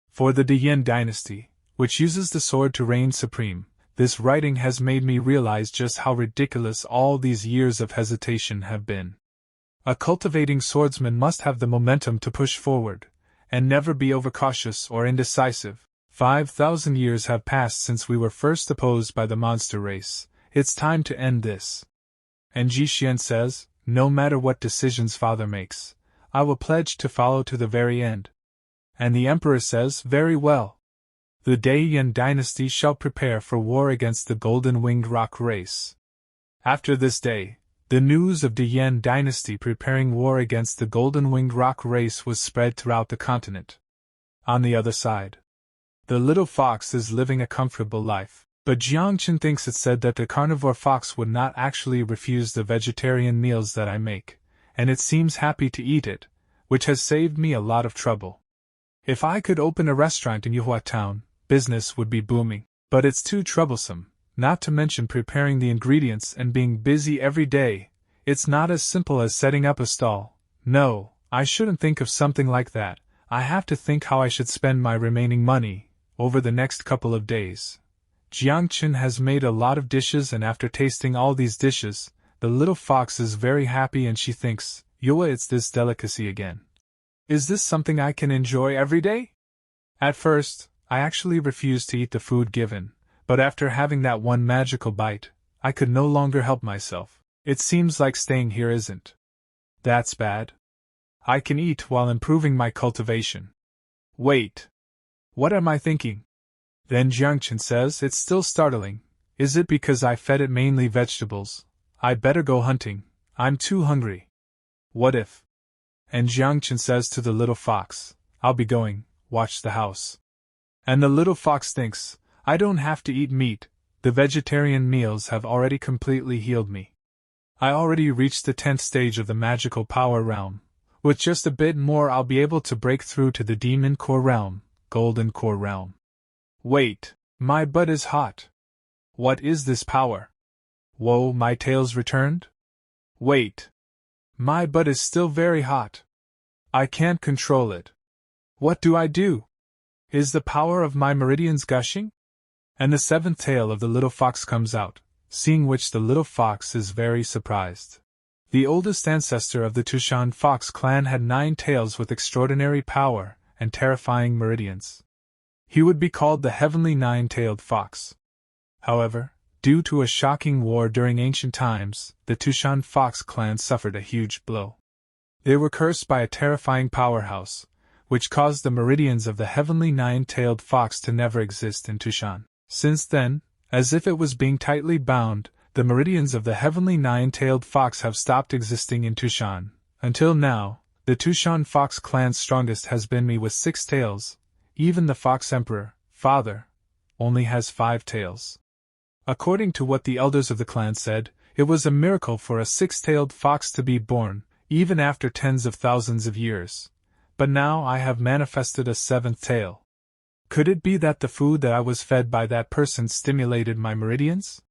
For the Dai dynasty, which uses the sword to reign supreme, this writing has made me realize just how ridiculous all these years of hesitation have been. A cultivating swordsman must have the momentum to push forward, and never be overcautious or indecisive. 5,000 years have passed since we were first opposed by the monster race. It's time to end this. And Jiang Chen says, no matter what decisions father makes, I will pledge to follow to the very end. And the Emperor says, very well. The Dai dynasty shall prepare for war against the golden-winged rock race. After this day, the news of Dai dynasty preparing war against the golden-winged rock race was spread throughout the continent. On the other side, the little fox is living a comfortable life, but Jiang Chen thinks it said that the carnivore fox would not actually refuse the vegetarian meals that I make, and it seems happy to eat it, which has saved me a lot of trouble. If I could open a restaurant in Yuhua town, business would be booming, but it's too troublesome, not to mention preparing the ingredients and being busy every day. It's not as simple as setting up a stall. No, I shouldn't think of something like that. I have to think how I should spend my remaining money over the next couple of days. Jiang Chen has made a lot of dishes, and after tasting all these dishes, the little fox is very happy and she thinks, Yua, it's this delicacy again. Is this something I can enjoy every day? At first, I actually refused to eat the food given, but after having that one magical bite, I could no longer help myself. It seems like staying here isn't. That's bad. I can eat while improving my cultivation. Wait. What am I thinking? Then Jiang Chen says, it's still startling. Is it because I fed it mainly vegetables? I'd better go hunting. I'm too hungry. What if? And Jiang Chen says to the little fox, I'll be going, watch the house. And the little fox thinks, I don't have to eat meat, the vegetarian meals have already completely healed me. I already reached the 10th stage of the magical power realm. With just a bit more I'll be able to break through to the demon core realm, golden core realm. Wait, my butt is hot. What is this power? Whoa, my tail's returned? Wait. My butt is still very hot. I can't control it. What do I do? Is the power of my meridians gushing? And the 7th tail of the little fox comes out, seeing which the little fox is very surprised. The oldest ancestor of the Tushan fox clan had 9 tails with extraordinary power and terrifying meridians. He would be called the heavenly 9-tailed fox. However, due to a shocking war during ancient times, the Tushan fox clan suffered a huge blow. They were cursed by a terrifying powerhouse, which caused the meridians of the heavenly 9-tailed fox to never exist in Tushan. Since then, as if it was being tightly bound, the meridians of the heavenly 9-tailed fox have stopped existing in Tushan. Until now, the Tushan fox clan's strongest has been me with 6 tails. Even the fox emperor, father, only has 5 tails. According to what the elders of the clan said, it was a miracle for a 6-tailed fox to be born, even after tens of thousands of years. But now I have manifested a 7th tail. Could it be that the food that I was fed by that person stimulated my meridians?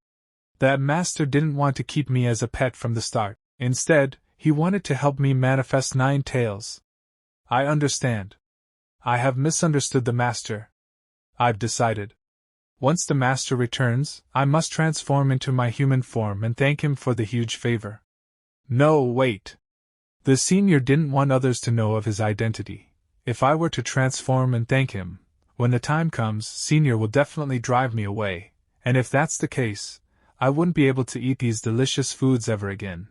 That master didn't want to keep me as a pet from the start. Instead, he wanted to help me manifest 9 tails. I understand. I have misunderstood the master. I've decided. Once the master returns, I must transform into my human form and thank him for the huge favor. No, wait. The senior didn't want others to know of his identity. If I were to transform and thank him, when the time comes, senior will definitely drive me away, and if that's the case, I wouldn't be able to eat these delicious foods ever again.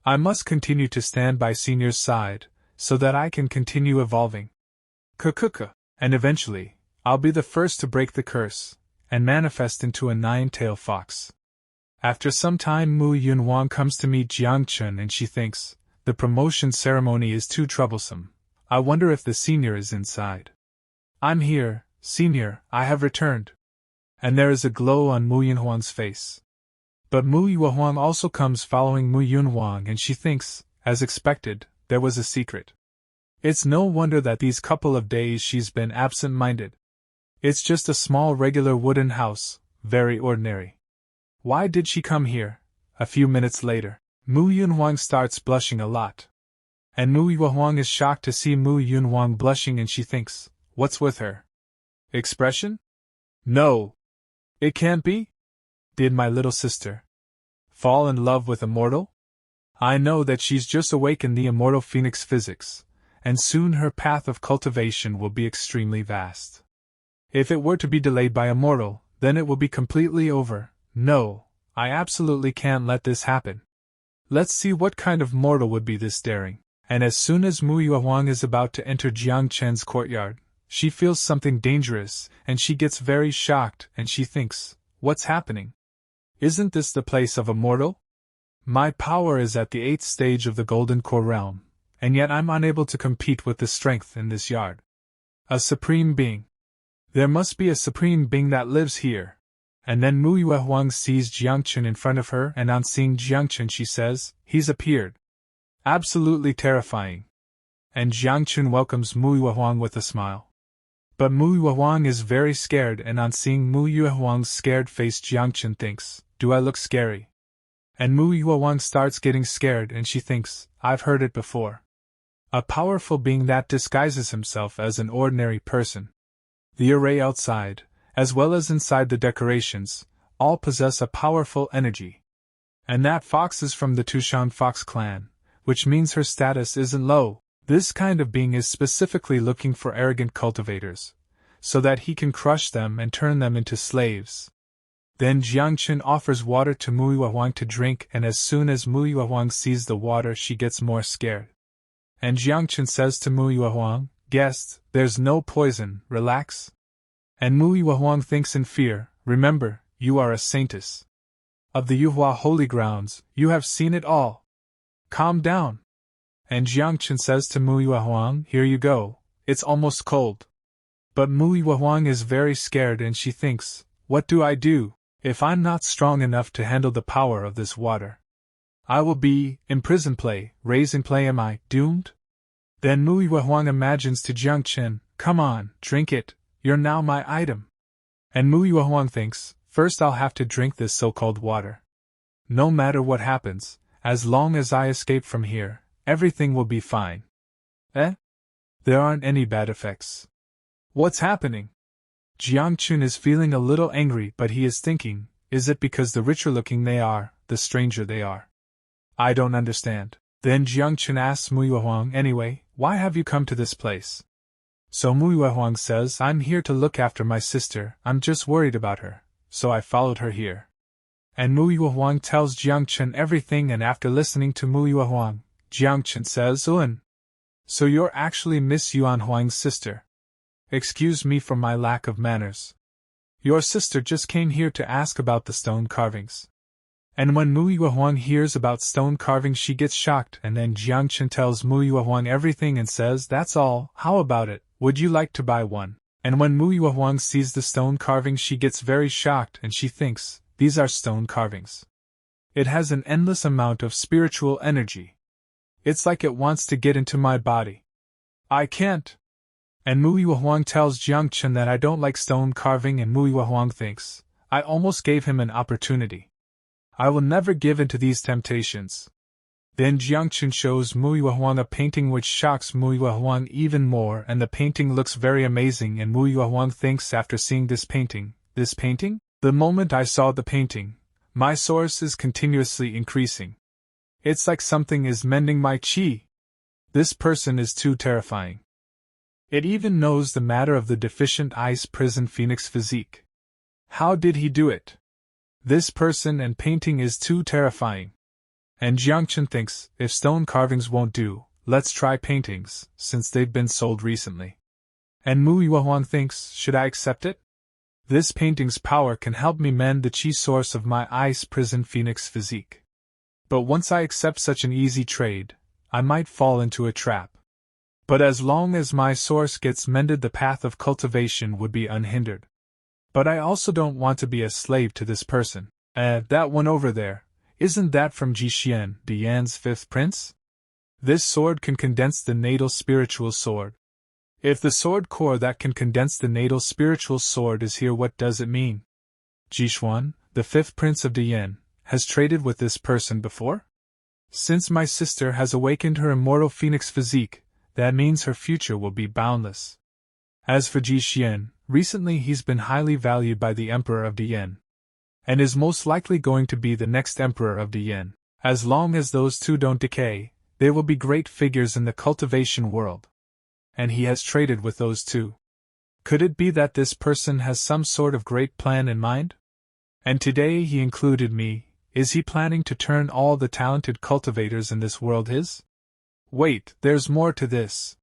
I must continue to stand by senior's side, so that I can continue evolving. Kukuka. And eventually, I'll be the first to break the curse, and manifest into a nine-tailed fox. After some time, Mu Yunhuang comes to meet Jiang Chen and she thinks, the promotion ceremony is too troublesome. I wonder if the senior is inside. I'm here, senior, I have returned. And there is a glow on Mu Yunhuang's face. But Mu Yuhuang also comes following Mu Yunhuang and she thinks, as expected, there was a secret. It's no wonder that these couple of days she's been absent-minded. It's just a small regular wooden house, very ordinary. Why did she come here? A few minutes later, Mu Yunhuang starts blushing a lot. And Mu Yuhuang is shocked to see Mu Yunhuang blushing and she thinks, what's with her? Expression? No. It can't be? Did my little sister fall in love with a mortal? I know that she's just awakened the immortal phoenix physics, and soon her path of cultivation will be extremely vast. If it were to be delayed by a mortal, then it will be completely over. No, I absolutely can't let this happen. Let's see what kind of mortal would be this daring. And as soon as Mu Yuhuang is about to enter Jiang Chen's courtyard, she feels something dangerous, and she gets very shocked, and she thinks, what's happening? Isn't this the place of a mortal? My power is at the 8th stage of the Golden Core realm, and yet I'm unable to compete with the strength in this yard. A supreme being. There must be a supreme being that lives here. And then Mu Yuhuang sees Jiang Chen in front of her, and on seeing Jiang Chen she says, he's appeared. Absolutely terrifying. And Jiang Chen welcomes Mu Yuhuang with a smile. But Mu Yuhuang is very scared, and on seeing Mu Yuhuang's scared face Jiang Chen thinks, do I look scary? And Mu Yuhuang starts getting scared and she thinks, I've heard it before. A powerful being that disguises himself as an ordinary person. The array outside, as well as inside the decorations, all possess a powerful energy. And that fox is from the Tushan Fox clan, which means her status isn't low. This kind of being is specifically looking for arrogant cultivators, so that he can crush them and turn them into slaves. Then Jiang Chen offers water to Mu Yuhuang to drink, and as soon as Mu Yuhuang sees the water she gets more scared. And Jiang Chen says to Mu Yuhuang, guest, there's no poison, relax. And Mu Yuhuang thinks in fear, remember, you are a saintess. Of the Yuhua holy grounds, you have seen it all. Calm down. And Jiang Chen says to Mu Yuhuang, here you go, it's almost cold. But Mu Yuhuang is very scared and she thinks, what do I do, if I'm not strong enough to handle the power of this water? I will be, in prison play, raised in play am I, doomed? Then Mu Yuhuang imagines to Jiang Chen, come on, drink it, you're now my item. And Mu Yuhuang thinks, first I'll have to drink this so-called water. No matter what happens, as long as I escape from here, everything will be fine. Eh? There aren't any bad effects. What's happening? Jiang Chen is feeling a little angry, but he is thinking, is it because the richer looking they are, the stranger they are? I don't understand. Then Jiang Chen asks Mu Yuhuang, anyway, why have you come to this place? So Mu Yuhuang says, I'm here to look after my sister, I'm just worried about her, so I followed her here. And Mu Yuhuang tells Jiang Chen everything, and after listening to Mu Yuhuang, Jiang Chen says, so you're actually Miss Yuan Huang's sister. Excuse me for my lack of manners. Your sister just came here to ask about the stone carvings. And when Mu Yuhuang hears about stone carvings she gets shocked, and then Jiang Chen tells Mu Yuhuang everything and says, that's all, how about it, would you like to buy one? And when Mu Yuhuang sees the stone carvings she gets very shocked and she thinks, these are stone carvings. It has an endless amount of spiritual energy. It's like it wants to get into my body. I can't. And Mu Yuhuang tells Jiang Chen that I don't like stone carving, and Mu Yuhuang thinks, I almost gave him an opportunity. I will never give in to these temptations. Then Jiang Chen shows Mu Yuhuang a painting which shocks Mu Yuhuang even more, and the painting looks very amazing, and Mu Yuhuang thinks after seeing this painting? The moment I saw the painting, my source is continuously increasing. It's like something is mending my chi. This person is too terrifying. It even knows the matter of the deficient ice prison phoenix physique. How did he do it? This person and painting is too terrifying. And Jiang Chen thinks, if stone carvings won't do, let's try paintings, since they've been sold recently. And Mu Yuehuang thinks, should I accept it? This painting's power can help me mend the chi source of my ice prison phoenix physique. But once I accept such an easy trade, I might fall into a trap. But as long as my source gets mended, the path of cultivation would be unhindered. But I also don't want to be a slave to this person. That one over there, isn't that from Jixian, Dian's fifth prince? This sword can condense the natal spiritual sword. If the sword core that can condense the natal spiritual sword is here, what does it mean? Jixuan, the fifth prince of Dian, has traded with this person before? Since my sister has awakened her immortal phoenix physique, that means her future will be boundless. As for Jixian, recently he's been highly valued by the Emperor of Dian, and is most likely going to be the next Emperor of Dian. As long as those two don't decay, they will be great figures in the cultivation world. And he has traded with those two. Could it be that this person has some sort of great plan in mind? And today he included me. Is he planning to turn all the talented cultivators in this world his? Wait, there's more to this.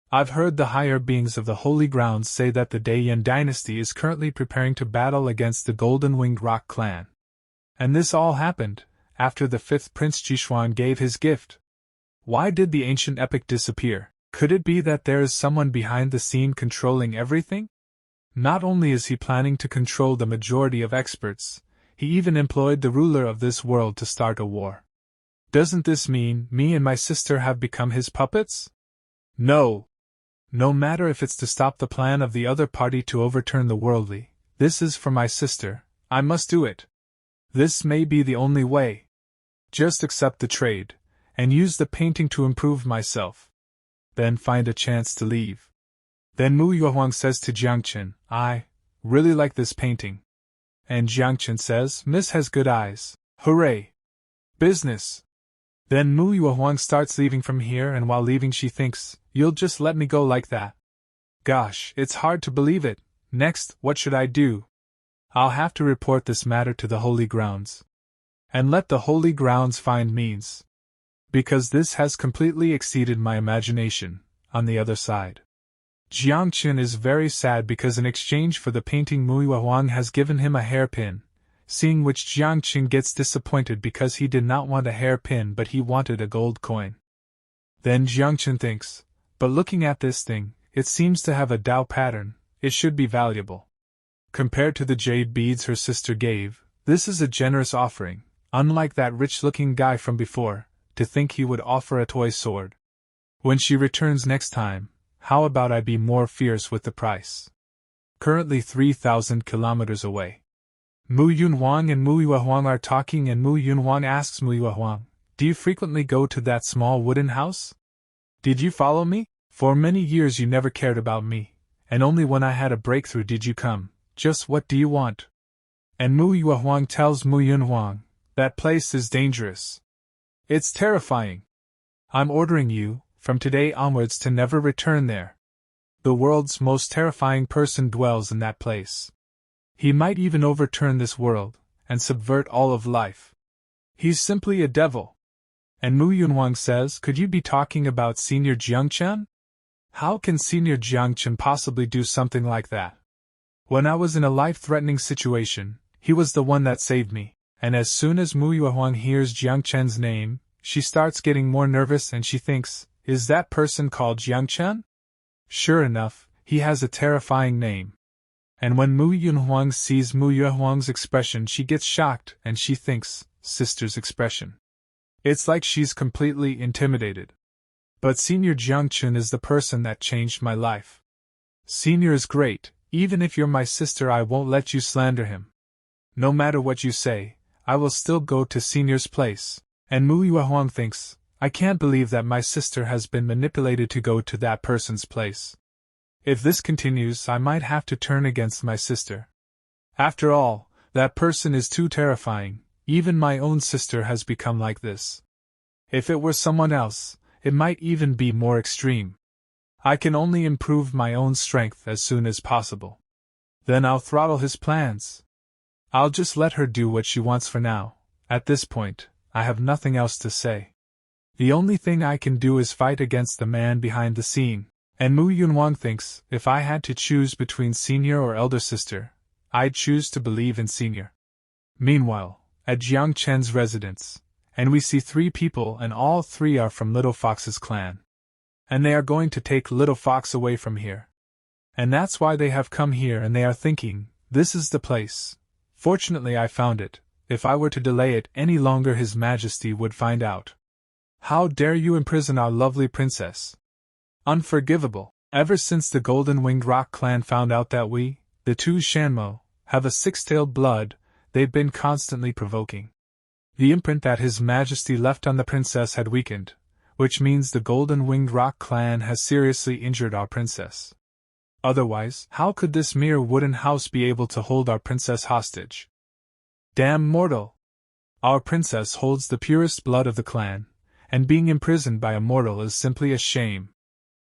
I've heard the higher beings of the Holy Grounds say that the Daiyan dynasty is currently preparing to battle against the Golden-Winged Rock clan. And this all happened after the fifth Prince Jixuan gave his gift. Why did the ancient epic disappear? Could it be that there is someone behind the scene controlling everything? Not only is he planning to control the majority of experts, he even employed the ruler of this world to start a war. Doesn't this mean me and my sister have become his puppets? No. No matter if it's to stop the plan of the other party to overturn the worldly, this is for my sister, I must do it. This may be the only way. Just accept the trade, and use the painting to improve myself. Then find a chance to leave. Then Mu Yuehuang says to Jiang Chen, I really like this painting. And Jiang Chen says, Miss has good eyes. Hooray! Business! Then Mu Yuehuang starts leaving from here, and while leaving she thinks, you'll just let me go like that? Gosh, it's hard to believe it. Next, what should I do? I'll have to report this matter to the Holy Grounds. And let the Holy Grounds find means. Because this has completely exceeded my imagination. On the other side, Jiang Chen is very sad because in exchange for the painting Mu Yuehuang has given him a hairpin, seeing which Jiang Chen gets disappointed because he did not want a hairpin but he wanted a gold coin. Then Jiang Chen thinks, but looking at this thing, it seems to have a Dao pattern, it should be valuable. Compared to the jade beads her sister gave, this is a generous offering, unlike that rich-looking guy from before. To think he would offer a toy sword. When she returns next time, how about I be more fierce with the price? Currently 3,000 kilometers away. Mu Yunhuang and Mu Yuehuang are talking, and Mu Yunhuang asks Mu Yuehuang, do you frequently go to that small wooden house? Did you follow me? For many years you never cared about me, and only when I had a breakthrough did you come. Just what do you want? And Mu Yuehuang tells Mu Yunhuang, that place is dangerous. It's terrifying. I'm ordering you, from today onwards, to never return there. The world's most terrifying person dwells in that place. He might even overturn this world, and subvert all of life. He's simply a devil. And Mu Yunhuang says, could you be talking about Senior Jiang Chen? How can Senior Jiang Chen possibly do something like that? When I was in a life-threatening situation, he was the one that saved me. And as soon as Mu Yuehuang hears Jiang Chen's name, she starts getting more nervous and she thinks, is that person called Jiang Chen? Sure enough, he has a terrifying name. And when Mu Yunhuang sees Mu Yuehuang's expression, she gets shocked and she thinks, sister's expression. It's like she's completely intimidated. But Senior Jiang Chen is the person that changed my life. Senior is great, even if you're my sister I won't let you slander him. No matter what you say, I will still go to Senior's place. And Mu Yuehuang thinks, I can't believe that my sister has been manipulated to go to that person's place. If this continues, I might have to turn against my sister. After all, that person is too terrifying. Even my own sister has become like this. If it were someone else, it might even be more extreme. I can only improve my own strength as soon as possible. Then I'll throttle his plans. I'll just let her do what she wants for now. At this point, I have nothing else to say. The only thing I can do is fight against the man behind the scene, And Mu Yunwang thinks, if I had to choose between senior or elder sister, I'd choose to believe in senior. Meanwhile, at Jiang Chen's residence, and we see 3 people and all 3 are from Little Fox's clan. And they are going to take Little Fox away from here. And that's why they have come here and they are thinking, this is the place. Fortunately I found it. If I were to delay it any longer His Majesty would find out. How dare you imprison our lovely princess? Unforgivable. Ever since the Golden-Winged Rock clan found out that we, the 2 Shanmo, have a 6-tailed blood, they've been constantly provoking. The imprint that His Majesty left on the princess had weakened, which means the Golden-Winged Rock clan has seriously injured our princess. Otherwise, how could this mere wooden house be able to hold our princess hostage? Damn mortal! Our princess holds the purest blood of the clan, and being imprisoned by a mortal is simply a shame.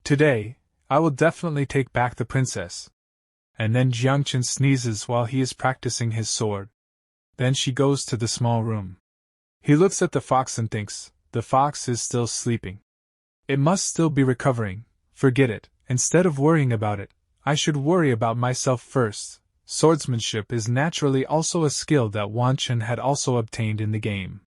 Today, I will definitely take back the princess. And then Jiang Chen sneezes while he is practicing his sword. Then she goes to the small room. He looks at the fox and thinks, the fox is still sleeping. It must still be recovering, forget it, instead of worrying about it, I should worry about myself first. Swordsmanship is naturally also a skill that Wan Chen had also obtained in the game.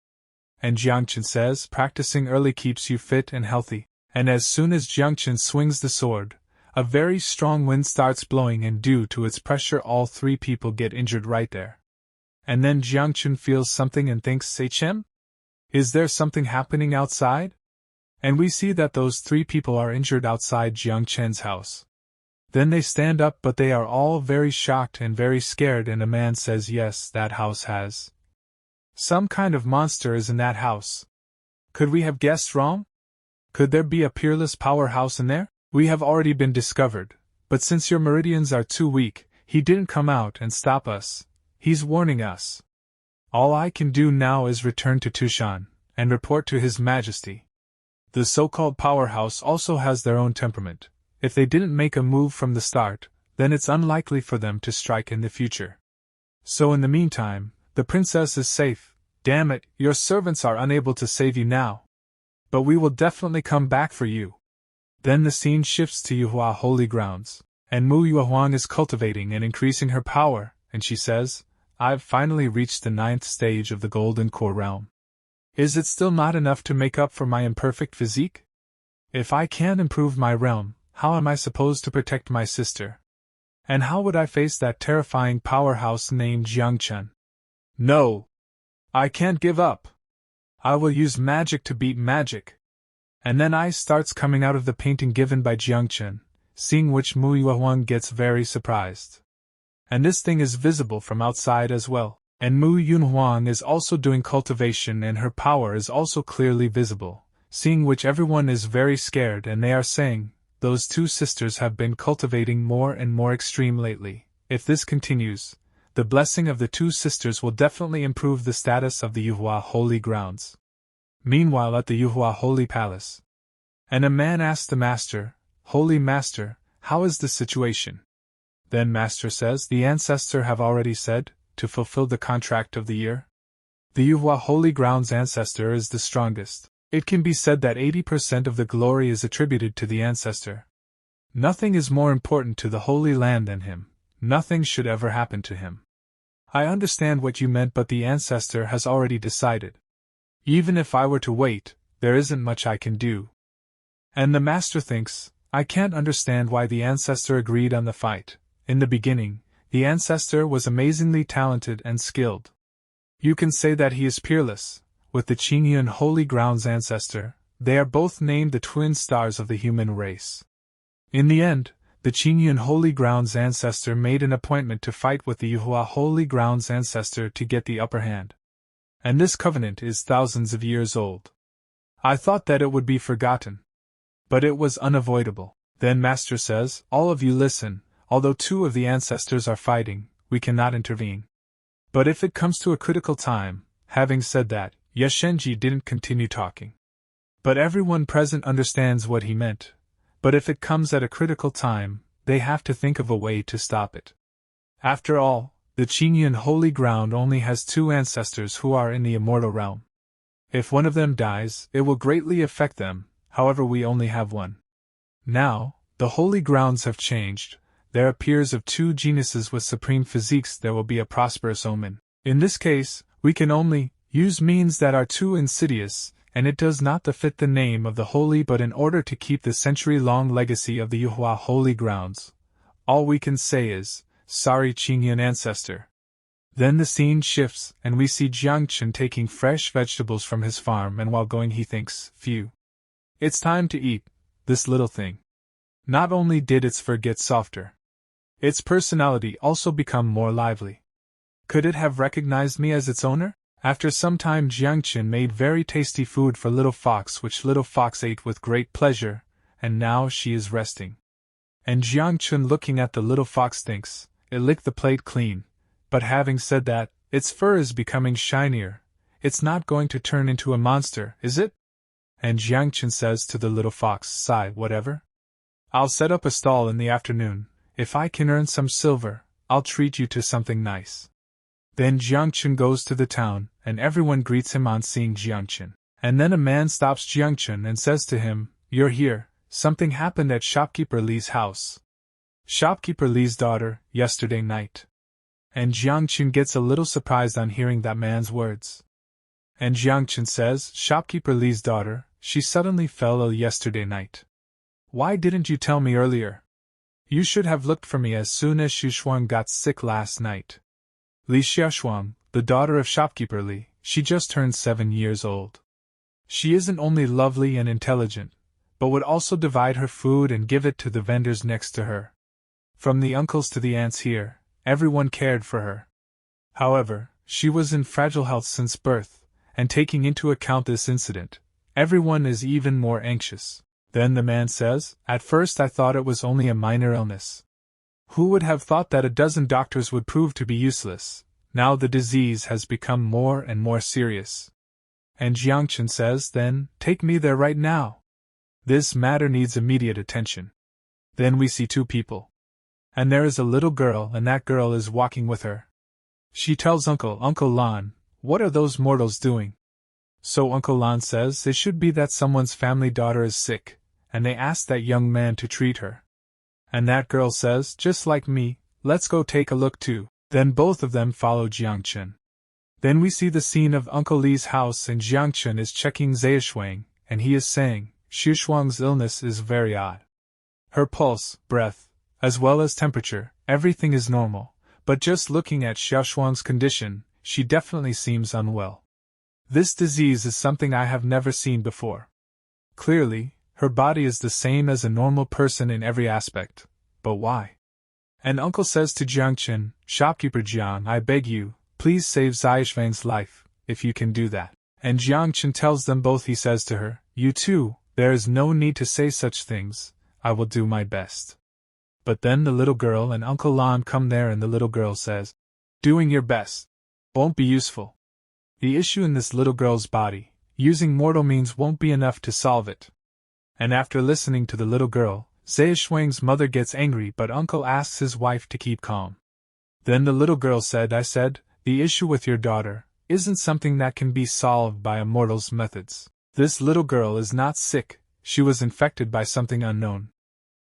And Jiang Chen says practicing early keeps you fit and healthy. And as soon as Jiang Chen swings the sword, a very strong wind starts blowing and due to its pressure all 3 people get injured right there. And then Jiang Chen feels something and thinks, Chem? Is there something happening outside? And we see that those 3 people are injured outside Jiang Chen's house. Then they stand up but they are all very shocked and very scared and a man says yes, that house has. Some kind of monster is in that house. Could we have guessed wrong? Could there be a Peerless Powerhouse in there? We have already been discovered, but since your meridians are too weak, he didn't come out and stop us. He's warning us. All I can do now is return to Tushan, and report to His Majesty. The so-called powerhouse also has their own temperament. If they didn't make a move from the start, then it's unlikely for them to strike in the future. So in the meantime, the princess is safe. Damn it, your servants are unable to save you now. But we will definitely come back for you. Then the scene shifts to Yuhua Holy Grounds, and Mu Yuhuang is cultivating and increasing her power, and she says, I've finally reached the 9th stage of the Golden Core realm. Is it still not enough to make up for my imperfect physique? If I can't improve my realm, how am I supposed to protect my sister? And how would I face that terrifying powerhouse named Jiang Chen? No! I can't give up! I will use magic to beat magic. And then ice starts coming out of the painting given by Jiang Chen, seeing which Mu Yuhuang gets very surprised. And this thing is visible from outside as well, and Mu Yunhuang is also doing cultivation and her power is also clearly visible, seeing which everyone is very scared and they are saying, those 2 sisters have been cultivating more and more extreme lately. If this continues, the blessing of the 2 sisters will definitely improve the status of the Yuhua Holy Grounds. Meanwhile at the Yuhua Holy Palace. And a man asked the master, Holy Master, how is the situation? Then Master says, the ancestor have already said, to fulfill the contract of the year. The Yuhua Holy Grounds ancestor is the strongest. It can be said that 80% of the glory is attributed to the ancestor. Nothing is more important to the Holy Land than him. Nothing should ever happen to him. I understand what you meant, but the ancestor has already decided. Even if I were to wait, there isn't much I can do. And the master thinks, I can't understand why the ancestor agreed on the fight. In the beginning, the ancestor was amazingly talented and skilled. You can say that he is peerless. With the Qingyun Holy Grounds ancestor, they are both named the twin stars of the human race. In the end, the Qingyun Holy Grounds ancestor made an appointment to fight with the Yuhua Holy Grounds ancestor to get the upper hand. And this covenant is thousands of years old. I thought that it would be forgotten. But it was unavoidable. Then Master says, all of you listen, although 2 of the ancestors are fighting, we cannot intervene. But if it comes to a critical time, having said that, Yeshenji didn't continue talking. But everyone present understands what he meant. But if it comes at a critical time, they have to think of a way to stop it. After all, the Qingyun Holy Ground only has 2 ancestors who are in the immortal realm. If one of them dies, it will greatly affect them, however we only have one. Now, The holy grounds have changed. There appears of two geniuses with supreme physiques there will be a prosperous omen. In this case, we can only use means that are too insidious, and it does not fit the name of the holy, but in order to keep the century-long legacy of the Yuhua holy grounds, all we can say is, sorry Qingyun ancestor. Then the scene shifts, and we see Jiang Chen taking fresh vegetables from his farm, and while going he thinks, phew. It's time to eat, this little thing. Not only did its fur get softer, its personality also become more lively. Could it have recognized me as its owner? After some time Jiang Chen made very tasty food for Little Fox, which Little Fox ate with great pleasure, and now she is resting. And Jiang Chen, looking at the Little Fox, thinks, it licked the plate clean, but having said that, its fur is becoming shinier. It's not going to turn into a monster, is it? And Jiang Chen says to the Little Fox, sigh, whatever. I'll set up a stall in the afternoon. If I can earn some silver, I'll treat you to something nice. Then Jiang Chen goes to the town, and everyone greets him on seeing Jiang Chen. And then a man stops Jiang Chen and says to him, you're here, something happened at shopkeeper Li's house. Shopkeeper Li's daughter, yesterday night. And Jiang Chen gets a little surprised on hearing that man's words. And Jiang Chen says, shopkeeper Li's daughter, she suddenly fell ill yesterday night. Why didn't you tell me earlier? You should have looked for me as soon as Xu got sick last night. Li Xiaoshuang, the daughter of shopkeeper Li, she just turned 7 years old. She isn't only lovely and intelligent, but would also divide her food and give it to the vendors next to her. From the uncles to the aunts here, everyone cared for her. However, she was in fragile health since birth, and taking into account this incident, everyone is even more anxious. Then the man says, at first I thought it was only a minor illness. Who would have thought that a dozen doctors would prove to be useless? Now the disease has become more and more serious. And Jiang Chen says, then, take me there right now. This matter needs immediate attention. Then we see two people. And there is a little girl, and that girl is walking with her. She tells Uncle Lan, what are those mortals doing? So Uncle Lan says it should be that someone's family daughter is sick, and they ask that young man to treat her. And that girl says, just like me, let's go take a look too. Then both of them follow Jiang Chen. Then we see the scene of Uncle Li's house, and Jiang Chen is checking Zheishuang, and he is saying, Xu illness is very odd. Her pulse, breath, as well as temperature, everything is normal, but just looking at Xiaoshuang's condition, she definitely seems unwell. This disease is something I have never seen before. Clearly, her body is the same as a normal person in every aspect, but why? And Uncle says to Jiang Chen, shopkeeper Jiang, I beg you, please save Zheishuang's life, if you can do that. And Jiang Chen tells them both, he says to her, you too, there is no need to say such things, I will do my best. But then the little girl and Uncle Lan come there, and the little girl says, doing your best won't be useful. The issue in this little girl's body, using mortal means won't be enough to solve it. And after listening to the little girl, Zheishuang's mother gets angry, but Uncle asks his wife to keep calm. Then the little girl said, the issue with your daughter isn't something that can be solved by a mortal's methods. This little girl is not sick, she was infected by something unknown.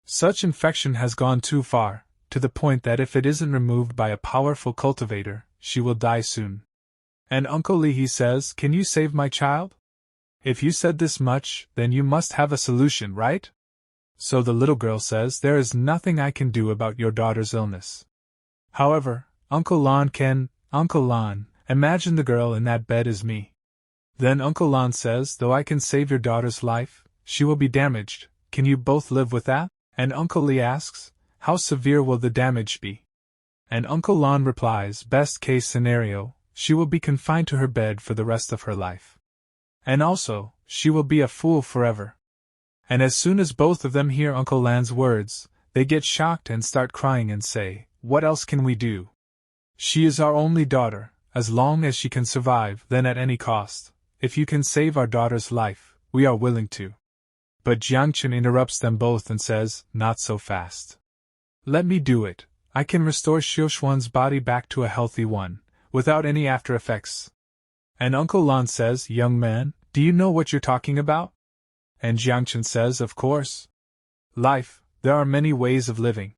Such infection has gone too far, to the point that if it isn't removed by a powerful cultivator, she will die soon. And Uncle Li, he says, can you save my child? If you said this much, then you must have a solution, right? So the little girl says, there is nothing I can do about your daughter's illness. However, Uncle Lan, imagine the girl in that bed is me. Then Uncle Lan says, though I can save your daughter's life, she will be damaged, can you both live with that? And Uncle Li asks, how severe will the damage be? And Uncle Lan replies, best case scenario, she will be confined to her bed for the rest of her life. And also, she will be a fool forever. And as soon as both of them hear Uncle Lan's words, they get shocked and start crying and say, what else can we do? She is our only daughter, as long as she can survive, then at any cost, if you can save our daughter's life, we are willing to. But Jiang Chen interrupts them both and says, not so fast. Let me do it, I can restore Xiaoshuan's body back to a healthy one, without any after effects. And Uncle Lan says, young man, do you know what you're talking about? And Jiang Chen says, of course. Life, There are many ways of living.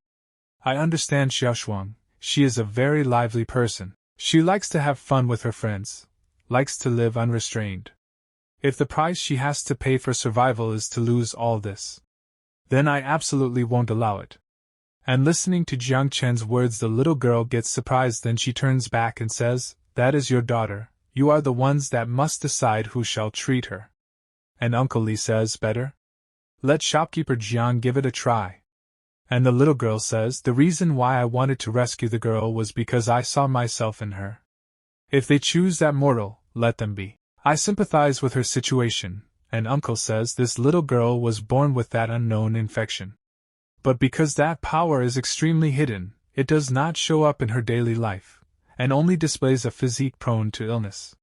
I understand Xiaoshuang, she is a very lively person. She likes to have fun with her friends, likes to live unrestrained. If the price she has to pay for survival is to lose all this, then I absolutely won't allow it. And listening to Jiang Chen's words, the little girl gets surprised, then she turns back and says, "That is your daughter, you are the ones that must decide who shall treat her." And Uncle Li says, "Better? Let shopkeeper Jiang give it a try." And the little girl says, "The reason why I wanted to rescue the girl was because I saw myself in her. If they choose that mortal, let them be. I sympathize with her situation." And Uncle says this little girl was born with that unknown infection. But because that power is extremely hidden, it does not show up in her daily life, and only displays a physique prone to illness.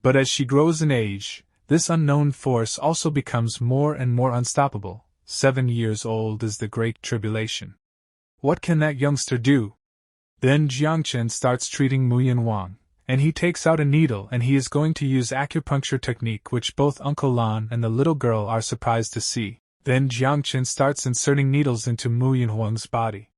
But as she grows in age, this unknown force also becomes more and more unstoppable. 7 years old is the Great Tribulation. What can that youngster do? Then Jiang Chen starts treating Mu Yinhuang, and he takes out a needle and he is going to use acupuncture technique, which both Uncle Lan and the little girl are surprised to see. Then Jiang Chen starts inserting needles into Mu Yinhuang's body.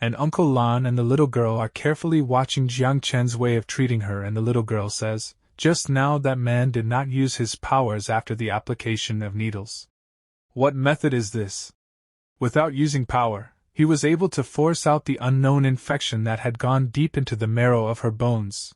And Uncle Lan and the little girl are carefully watching Jiang Chen's way of treating her, and the little girl says, "Just now that man did not use his powers after the application of needles. What method is this?" Without using power, he was able to force out the unknown infection that had gone deep into the marrow of her bones.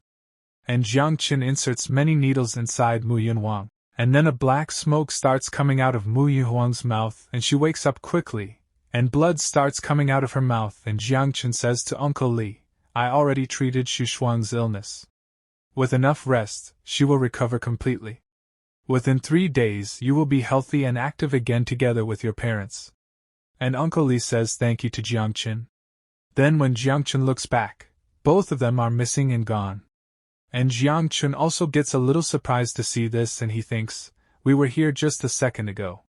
And Jiang Chen inserts many needles inside Mu Yinhuang. And then a black smoke starts coming out of Mu Yinhuang's mouth, and she wakes up quickly, and blood starts coming out of her mouth, and Jiang Chen says to Uncle Li, "I already treated Xu illness. With enough rest, she will recover completely. Within 3 days you will be healthy and active again together with your parents." And Uncle Li says thank you to Jiang Chen. Then when Jiang Chen looks back, both of them are missing and gone. And Jiang Chen also gets a little surprised to see this, and he thinks, "We were here just a second ago.